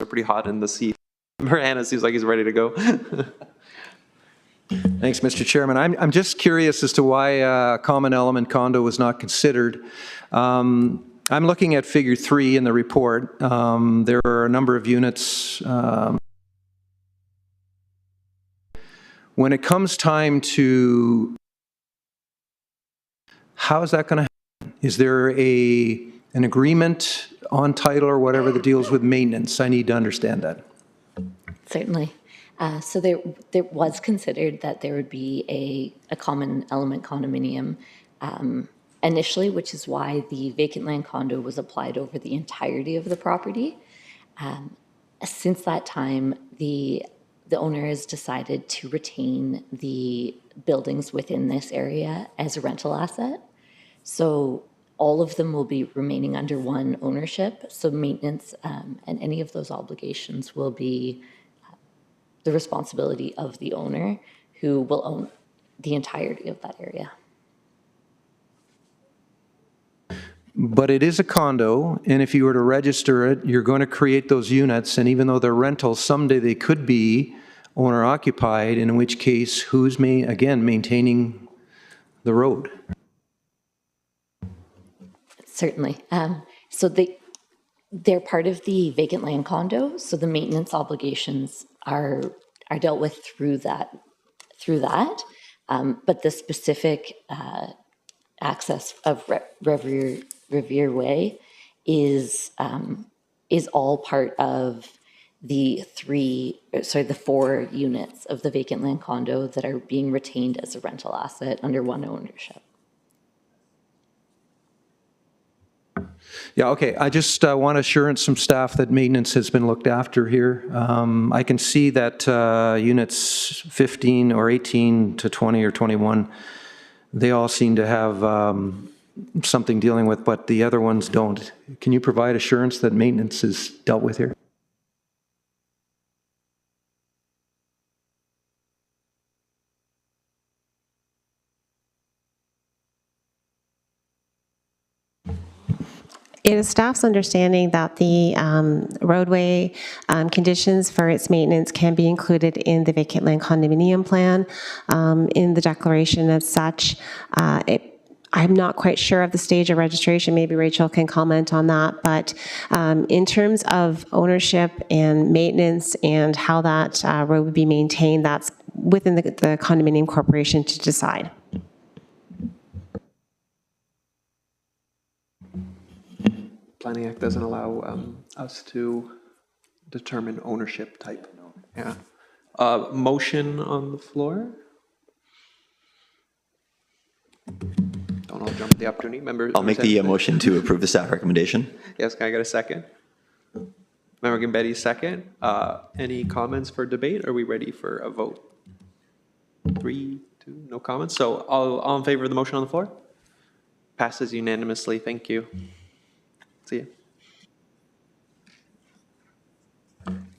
Pretty hot in the seat. Member Hanna seems like he's ready to go. Thanks, Mr. Chairman. I'm just curious as to why common element condo was not considered. I'm looking at figure 3 in the report. There are a number of units. When it comes time to, how is that going to happen? Is there an agreement on title or whatever that deals with maintenance? I need to understand that. Certainly. So there was considered that there would be a common element condominium initially, which is why the vacant land condo was applied over the entirety of the property. Since that time, the owner has decided to retain the buildings within this area as a rental asset. So all of them will be remaining under one ownership. So maintenance and any of those obligations will be the responsibility of the owner, who will own the entirety of that area. But it is a condo, and if you were to register it, you're going to create those units, and even though they're rentals, someday they could be owner-occupied, in which case, who's, again, maintaining the road? Certainly. So they're part of the vacant land condo, so the maintenance obligations are dealt with through that. But the specific access of Revere Way is all part of the 4 units of the vacant land condo that are being retained as a rental asset under one ownership. Yeah, okay. I just want assurance from staff that maintenance has been looked after here. I can see that units 15 or 18 to 20 or 21, they all seem to have something dealing with, but the other ones don't. Can you provide assurance that maintenance is dealt with here? It is staff's understanding that the roadway conditions for its maintenance can be included in the vacant land condominium plan, in the declaration as such. I'm not quite sure of the stage of registration. Maybe Rachel can comment on that. But in terms of ownership and maintenance and how that road would be maintained, that's within the condominium corporation to decide. Planning Act doesn't allow us to determine ownership type. Yeah. Motion on the floor? Don't all jump at the opportunity. Member, I'll make the motion to approve the staff recommendation. Yes, can I get a second? Member Gambetti, second. Any comments for debate? Are we ready for a vote? 3, 2, no comments. So all in favor of the motion on the floor? Passes unanimously. Thank you. See you.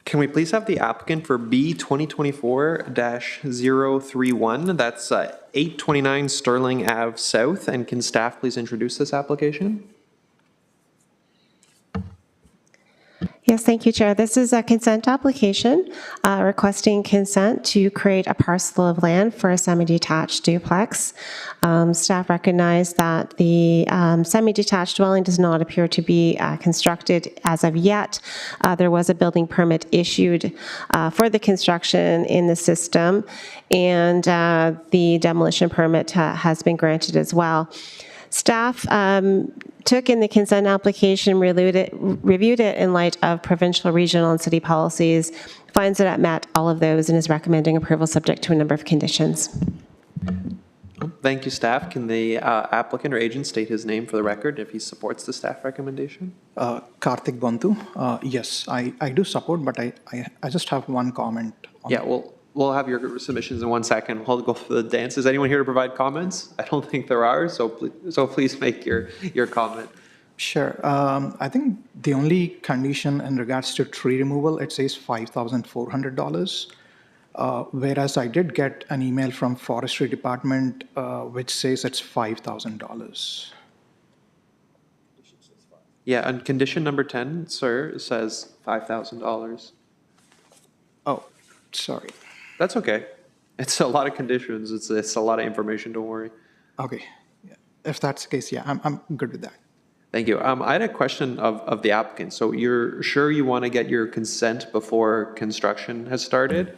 Can we please have the applicant for B 2024-031? That's 829 Sterling Ave South. And can staff please introduce this application? Yes, thank you, Chair. This is a consent application requesting consent to create a parcel of land for a semi-detached duplex. Staff recognize that the semi-detached dwelling does not appear to be constructed as of yet. There was a building permit issued for the construction in the system, and the demolition permit has been granted as well. Staff took in the consent application, reviewed it in light of provincial, regional, and city policies, finds that it met all of those, and is recommending approval subject to a number of conditions. Thank you, staff. Can the applicant or agent state his name for the record if he supports the staff recommendation? Karthik Bantu. Yes, I do support, but I just have one comment. Yeah, we'll have your submissions in 1 second. We'll go through the dance. Is anyone here to provide comments? I don't think there are, so please make your comment. Sure. I think the only condition in regards to tree removal, it says $5,400. Whereas I did get an email from Forestry Department which says it's $5,000. Yeah, and condition number 10, sir, says $5,000. Oh, sorry. That's okay. It's a lot of conditions. It's a lot of information. Don't worry. Okay. Yeah. If that's the case, yeah, I'm good with that. Thank you. I had a question of the applicant. So you're sure you want to get your consent before construction has started?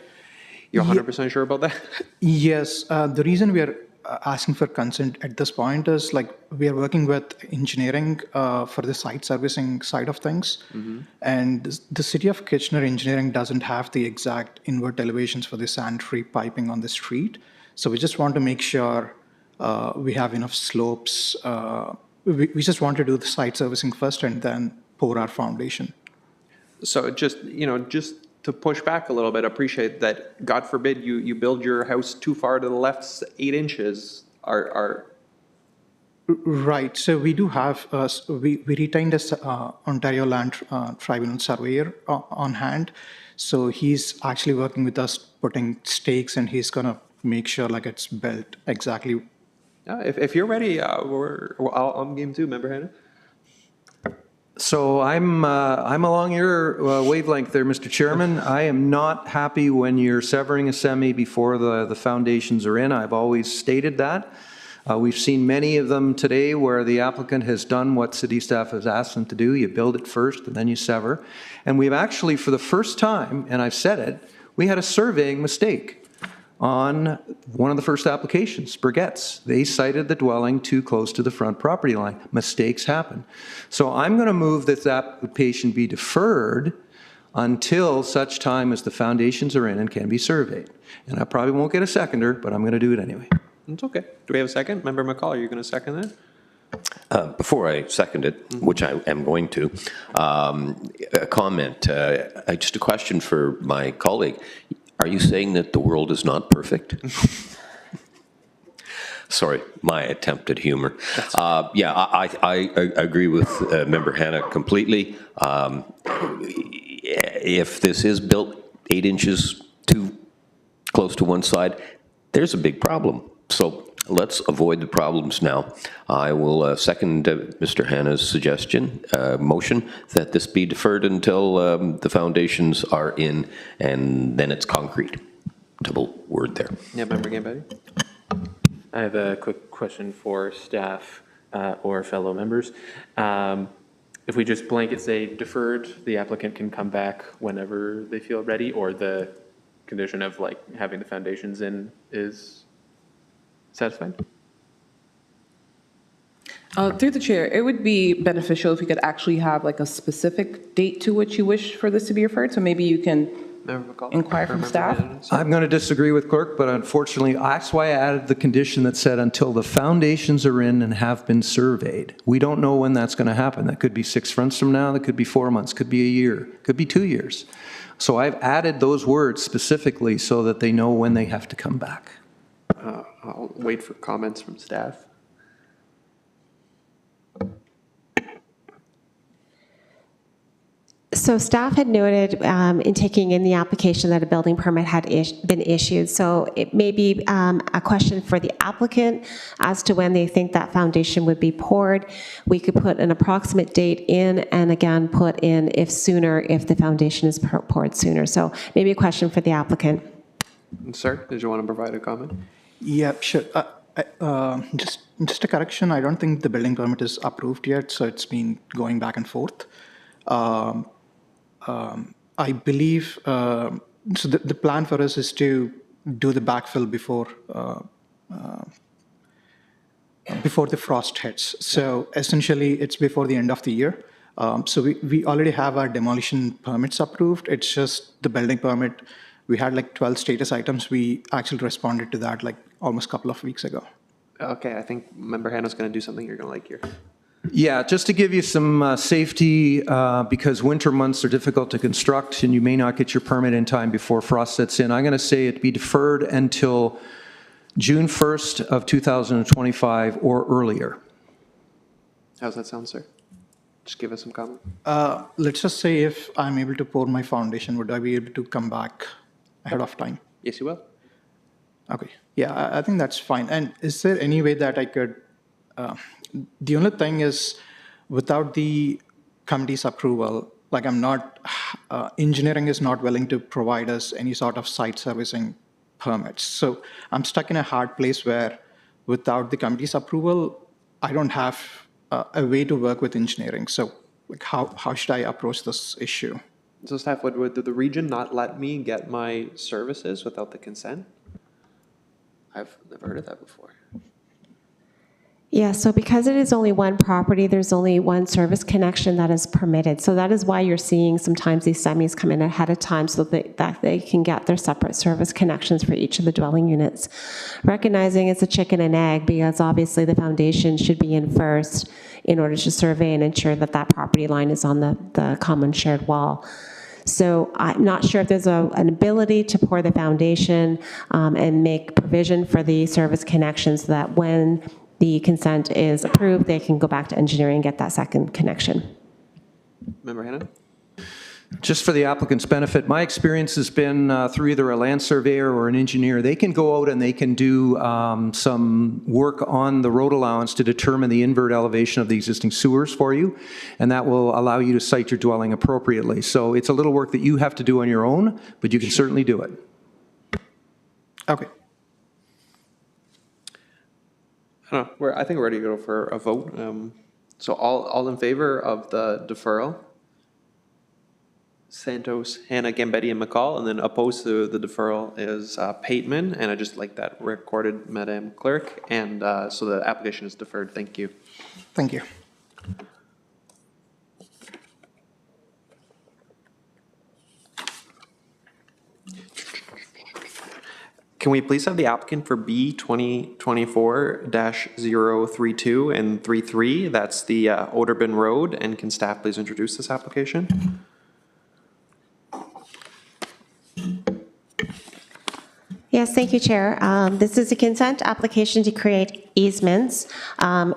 You're 100% sure about that? Yes. The reason we are asking for consent at this point is we are working with engineering for the site servicing side of things. Mm-hmm. And the City of Kitchener engineering doesn't have the exact invert elevations for the sanitary piping on the street. So we just want to make sure We have enough slopes. We just want to do the site servicing first and then pour our foundation. So just, just to push back a little bit, appreciate that, God forbid, you build your house too far to the left 8 inches, Right. So we do have, we retained a Ontario Land Tribunal surveyor on hand. So he's actually working with us, putting stakes, and he's going to make sure like it's built exactly. If you're ready, I'm game too, Member Hanna. So I'm along your wavelength there, Mr. Chairman. I am not happy when you're severing a semi before the foundations are in. I've always stated that. We've seen many of them today where the applicant has done what city staff has asked them to do. You build it first and then you sever. And we've actually, for the first time, and I've said it, we had a surveying mistake on one of the first applications, Brigette's. They cited the dwelling too close to the front property line. Mistakes happen. So I'm going to move that application be deferred until such time as the foundations are in and can be surveyed. And I probably won't get a seconder, but I'm going to do it anyway. It's okay. Do we have a second? Member McCall, are you going to second that? Before I second it, which I am going to, a comment, just a question for my colleague. Are you saying that the world is not perfect? Sorry, my attempt at humor. Yeah, I agree with Member Hanna completely. If this is built 8 inches too close to one side, there's a big problem. So let's avoid the problems now. I will second Mr. Hanna's suggestion, motion, that this be deferred until the foundations are in and then it's concrete. Double word there. Yeah, Member Gambetti. I have a quick question for staff or fellow members. If we just blanket say deferred, the applicant can come back whenever they feel ready, or the condition of like having the foundations in is satisfied? Through the chair, it would be beneficial if we could actually have like a specific date to which you wish for this to be referred. So maybe you can inquire from staff. I'm going to disagree with clerk, but unfortunately, that's why I added the condition that said until the foundations are in and have been surveyed. We don't know when that's going to happen. That could be 6 months from now, that could be 4 months, could be a year, could be 2 years. So I've added those words specifically so that they know when they have to come back. I'll wait for comments from staff. So staff had noted in taking in the application that a building permit had been issued. So it may be a question for the applicant as to when they think that foundation would be poured. We could put an approximate date in and again put in if sooner, if the foundation is poured sooner. So maybe a question for the applicant. Sir, did you want to provide a comment? Yeah, sure. Just a correction. I don't think the building permit is approved yet, so it's been going back and forth. I believe, so the plan for us is to do the backfill before the frost hits. So essentially, it's before the end of the year. So we already have our demolition permits approved. It's just the building permit. We had like 12 status items. We actually responded to that like almost a couple of weeks ago. Okay, I think Member Hanna's going to do something you're going to like here. Yeah, just to give you some safety, because winter months are difficult to construct and you may not get your permit in time before frost sets in, I'm going to say it be deferred until June 1st of 2025 or earlier. How's that sound, sir? Just give us some comment. Let's just say if I'm able to pour my foundation, would I be able to come back ahead of time? Yes, you will. Okay. Yeah, I think that's fine. And is there any way that I could, the only thing is without the committee's approval, like I'm not, engineering is not willing to provide us any sort of site servicing permits. So I'm stuck in a hard place where without the committee's approval, I don't have a way to work with engineering. So like how should I approach this issue? So staff, would the region not let me get my services without the consent? I've never heard of that before. Yeah, so because it is only one property, there's only one service connection that is permitted. So that is why you're seeing sometimes these semis come in ahead of time so that they can get their separate service connections for each of the dwelling units. Recognizing it's a chicken and egg, because obviously the foundation should be in first in order to survey and ensure that that property line is on the common shared wall. So I'm not sure if there's an ability to pour the foundation and make provision for the service connections so that when the consent is approved, they can go back to engineering and get that second connection. Member Hannan? Just for the applicant's benefit, my experience has been through either a land surveyor or an engineer. They can go out and they can do some work on the road allowance to determine the invert elevation of the existing sewers for you, and that will allow you to site your dwelling appropriately. So it's a little work that you have to do on your own, but you can certainly do it. Okay. I think we're ready to go for a vote. So all in favor of the deferral? Santos, Hannah, Gambetti, and McCall, and then opposed to the deferral is Pateman, and I just like that recorded, Madam Clerk, and so the application is deferred. Thank you. Thank you. Can we please have the applicant for B 2024-032 and 33? That's the Oderbin Road, and can staff please introduce this application? Yes, thank you, Chair. This is a consent application to create easements.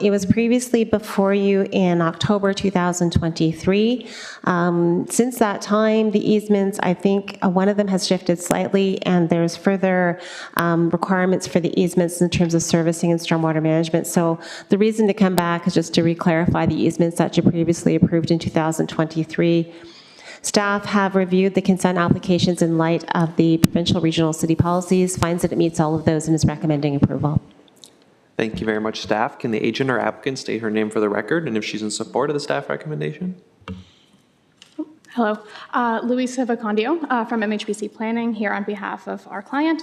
It was previously before you in October 2023. Since that time, the easements, I think one of them has shifted slightly, and there's further requirements for the easements in terms of servicing and stormwater management. So the reason to come back is just to re-clarify the easements that you previously approved in 2023. Staff have reviewed the consent applications in light of the provincial, regional, city policies, finds that it meets all of those, and is recommending approval. Thank you very much, staff. Can the agent or applicant state her name for the record, and if she's in support of the staff recommendation? Hello, Luisa Vacandio from MHBC Planning here on behalf of our client.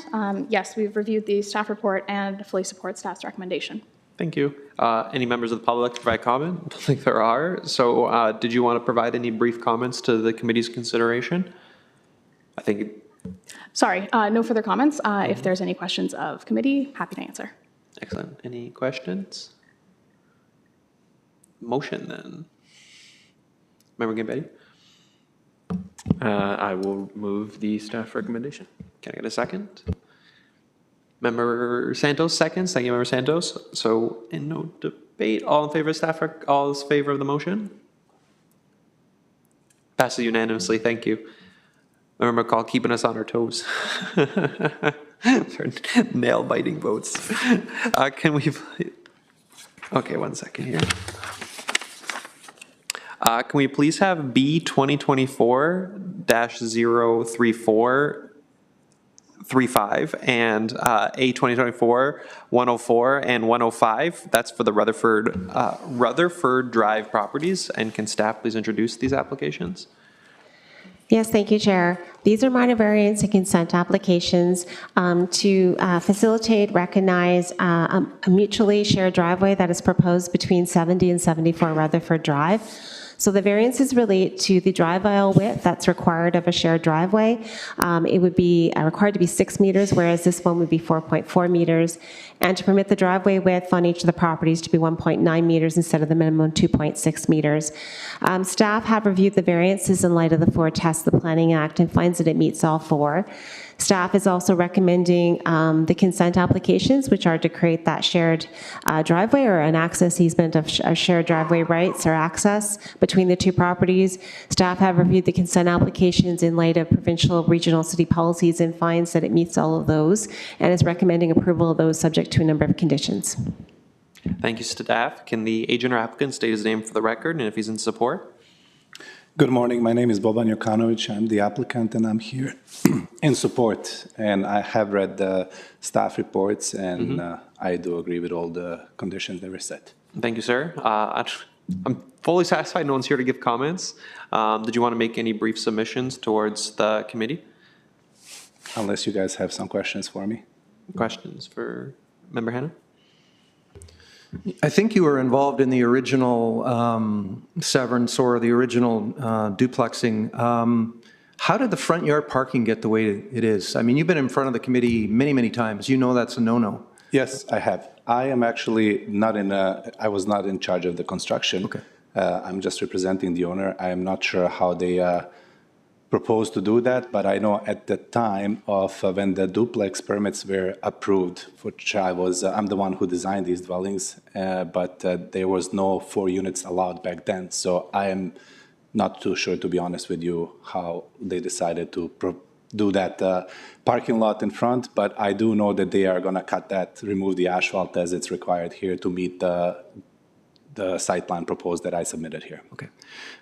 Yes, we've reviewed the staff report and fully support staff's recommendation. Thank you. Any members of the public to provide comment? I don't think there are. So did you want to provide any brief comments to the committee's consideration? I think. Sorry, no further comments. If there's any questions of committee, happy to answer. Excellent. Any questions? Motion then. Member Gambetti? I will move the staff recommendation. Can I get a second? Member Santos seconds. Thank you, Member Santos. So in no debate, all in favor of staff, all in favor of the motion? Passes unanimously. Thank you. Member McCall keeping us on our toes. For nail biting votes. Can we? Okay, 1 second here. Can we please have B 2024-034 35 and A 2024-104 and 105. That's for the Rutherford Drive properties. And can staff please introduce these applications? Yes, thank you, Chair. These are minor variance and consent applications to facilitate, recognize a mutually shared driveway that is proposed between 70 and 74 Rutherford Drive. So the variances relate to the drive aisle width that's required of a shared driveway. It would be required to be 6 meters, whereas this one would be 4.4 meters, and to permit the driveway width on each of the properties to be 1.9 meters instead of the minimum 2.6 meters. Staff have reviewed the variances in light of the 4 tests of the Planning Act and finds that it meets all 4. Staff is also recommending the consent applications, which are to create that shared driveway or an access easement of shared driveway rights or access between the 2 properties. Staff have reviewed the consent applications in light of provincial, regional, city policies and finds that it meets all of those and is recommending approval of those subject to a number of conditions. Thank you, staff. Can the agent or applicant state his name for the record and if he's in support? Good morning. My name is Boban Jokanovic. I'm the applicant, and I'm here in support. And I have read the staff reports, and I do agree with all the conditions that were set. Thank you, sir. I'm fully satisfied no one's here to give comments. Did you want to make any brief submissions towards the committee? Unless you guys have some questions for me. Questions for Member Hanna? I think you were involved in the original severance or the original duplexing. How did the front yard parking get the way it is? I mean, you've been in front of the committee many, many times. You know that's a no-no. Yes, I have. I am actually not I was not in charge of the construction. Okay. I'm just representing the owner. I am not sure how they proposed to do that, but I know at the time of when the duplex permits were approved, which I'm the one who designed these dwellings, but there was no 4 units allowed back then. So I am not too sure, to be honest with you, how they decided to do that parking lot in front, but I do know that they are going to cut that, remove the asphalt as it's required here to meet the site plan proposed that I submitted here. Okay.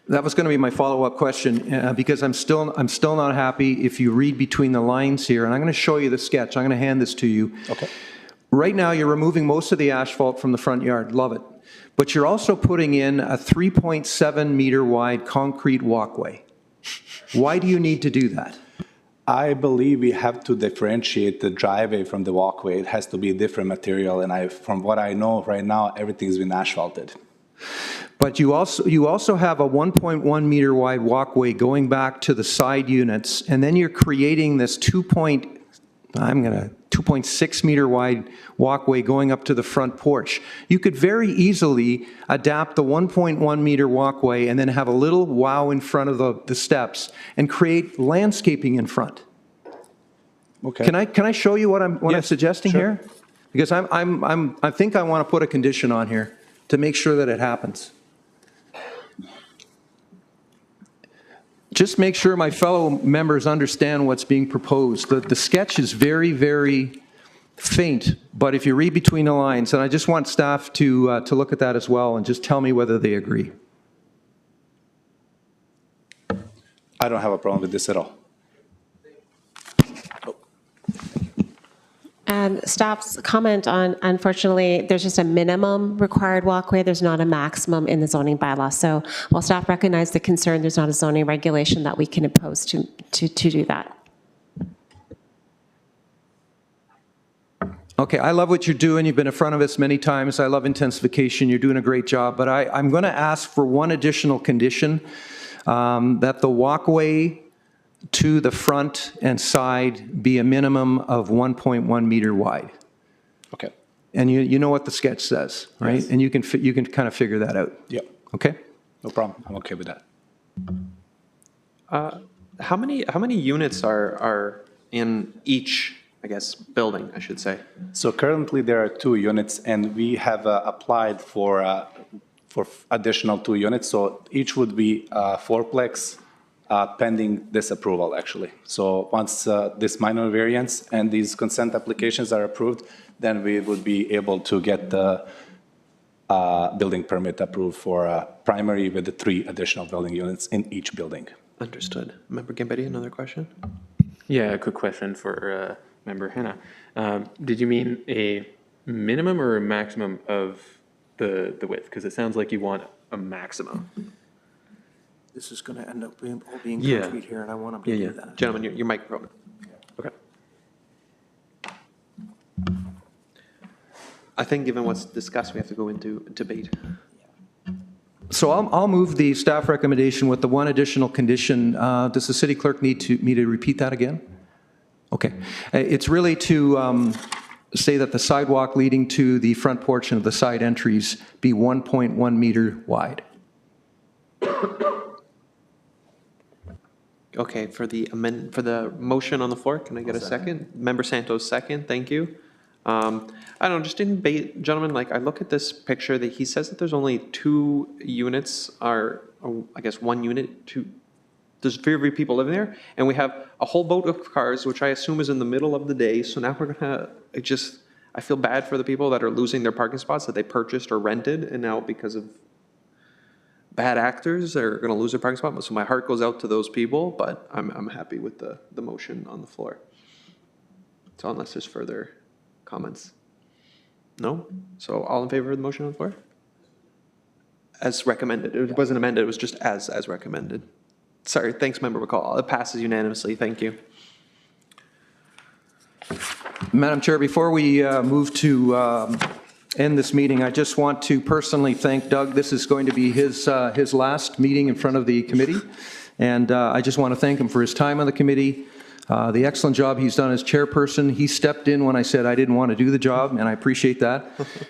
That was going to be my follow-up question, because I'm still not happy if you read between the lines here, and I'm going to show you the sketch. I'm going to hand this to you. Okay. Right now, you're removing most of the asphalt from the front yard. Love it. But you're also putting in a 3.7 meter wide concrete walkway. Why do you need to do that? I believe we have to differentiate the driveway from the walkway. It has to be a different material, and from what I know right now, everything's been asphalted. But you also have a 1.1 meter wide walkway going back to the side units, and then you're creating this 2.6 meter wide walkway going up to the front porch. You could very easily adapt the 1.1 meter walkway and then have a little wow in front of the steps and create landscaping in front. Okay. Can I show you what I'm suggesting sure. here? Because I think I want to put a condition on here to make sure that it happens. Just make sure my fellow members understand what's being proposed. The sketch is very, very faint, but if you read between the lines, and I just want staff to look at that as well and just tell me whether they agree. I don't have a problem with this at all. And staff's comment on, unfortunately, there's just a minimum required walkway. There's not a maximum in the zoning bylaw. So while staff recognize the concern, there's not a zoning regulation that we can impose to do that. Okay, I love what you're doing. You've been in front of us many times. I love intensification. You're doing a great job. But I'm going to ask for one additional condition, that the walkway to the front and side be a minimum of 1.1 meter wide. Okay. And you know what the sketch says, right? Yes. And you can kind of figure that out. Yep. Okay? No problem. I'm okay with that. How many units are in each, I guess, building, I should say? So currently there are 2 units, and we have applied for additional 2 units. So each would be fourplex, pending this approval, actually. So once this minor variance and these consent applications are approved, then we would be able to get the building permit approved for primary with the 3 additional building units in each building. Understood. Member Gambetti, another question? Yeah, a quick question for Member Hanna. Did you mean a minimum or a maximum of the width? Because it sounds like you want a maximum. This is going to end up being Yeah. concrete here, and I want them to do that. Gentlemen, your microphone. Okay. I think given what's discussed, we have to go into debate. So I'll move the staff recommendation with the one additional condition. Does the city clerk need me to repeat that again? Okay. It's really to say that the sidewalk leading to the front porch and the side entries be 1.1 meter wide. Okay, for the motion on the floor, can I get a second? Member Santos, second, thank you. I don't know, just in debate, gentlemen, like I look at this picture that he says that there's only 2 units, or I guess 1 unit, 2, there's very few people living there, and we have a whole boat of cars, which I assume is in the middle of the day, so now we're gonna, I feel bad for the people that are losing their parking spots that they purchased or rented, and now because of bad actors are going to lose their parking spot. So my heart goes out to those people, but I'm happy with the motion on the floor. So unless there's further comments. No? So all in favor of the motion on the floor? As recommended. It wasn't amended, it was just as recommended. Sorry, thanks, Member McCall. It passes unanimously. Thank you. Madam Chair, before we move to end this meeting, I just want to personally thank Doug. This is going to be his last meeting in front of the committee, and I just want to thank him for his time on the committee, the excellent job he's done as chairperson. He stepped in when I said I didn't want to do the job, and I appreciate that.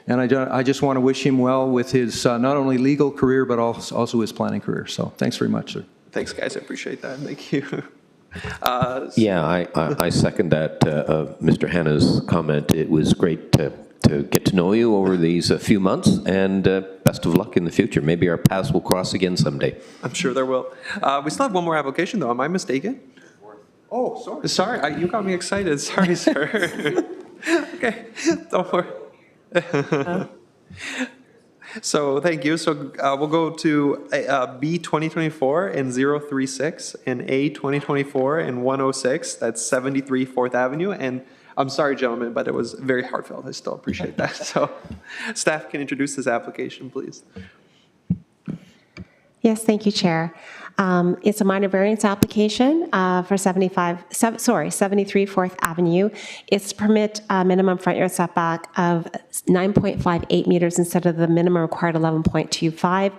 And I just want to wish him well with his not only legal career, but also his planning career. So thanks very much, sir. Thanks, guys. I appreciate that. Thank you. Yeah, I second that, Mr. Hanna's comment. It was great to get to know you over these few months, and best of luck in the future. Maybe our paths will cross again someday. I'm sure there will. We still have one more application, though. Am I mistaken? Oh, sorry. Sorry, you got me excited. Sorry, sir. Okay, don't worry. So thank you. So we'll go to B 2024 and 036 and A 2024 and 106. That's 73 4th Avenue. And I'm sorry, gentlemen, but it was very heartfelt. I still appreciate that. So staff can introduce this application, please. Yes, thank you, Chair. It's a minor variance application for 73 4th Avenue. It's to permit a minimum front yard setback of 9.58 meters instead of the minimum required 11.25.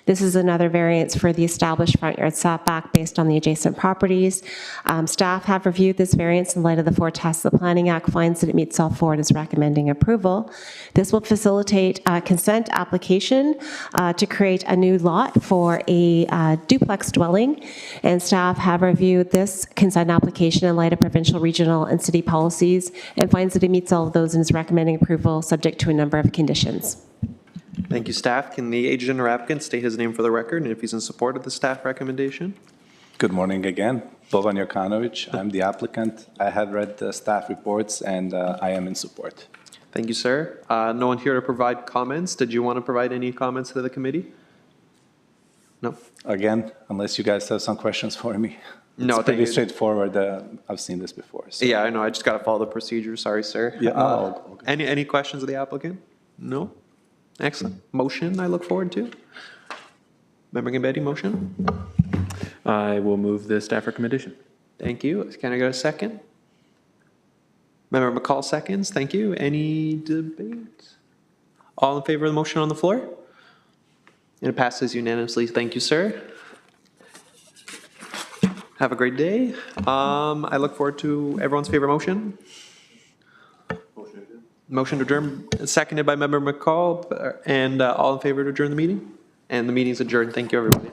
This is another variance for the established front yard setback based on the adjacent properties. Staff have reviewed this variance in light of the 4 tests. The Planning Act finds that it meets all 4 and is recommending approval. This will facilitate a consent application to create a new lot for a duplex dwelling, and staff have reviewed this consent application in light of provincial, regional, and city policies and finds that it meets all of those and is recommending approval subject to a number of conditions. Thank you, staff. Can the agent or applicant state his name for the record and if he's in support of the staff recommendation? Good morning again. Boban Jokanovic. I'm the applicant. I have read the staff reports and I am in support. Thank you, sir. No one here to provide comments. Did you want to provide any comments to the committee? No. Again, unless you guys have some questions for me. No, it's pretty straightforward. I've seen this before. So. Yeah, I know. I just got to follow the procedure. Sorry, sir. Yeah, no, okay. Any questions of the applicant? No? Excellent. Motion I look forward to. Member Gambetti, motion? I will move the staff recommendation. Thank you. Can I get a second? Member McCall seconds. Thank you. Any debate? All in favor of the motion on the floor? And it passes unanimously. Thank you, sir. Have a great day. I look forward to everyone's favorite motion. Motion to adjourn, seconded by Member McCall, and all in favor to adjourn the meeting? And the meeting's adjourned. Thank you, everybody.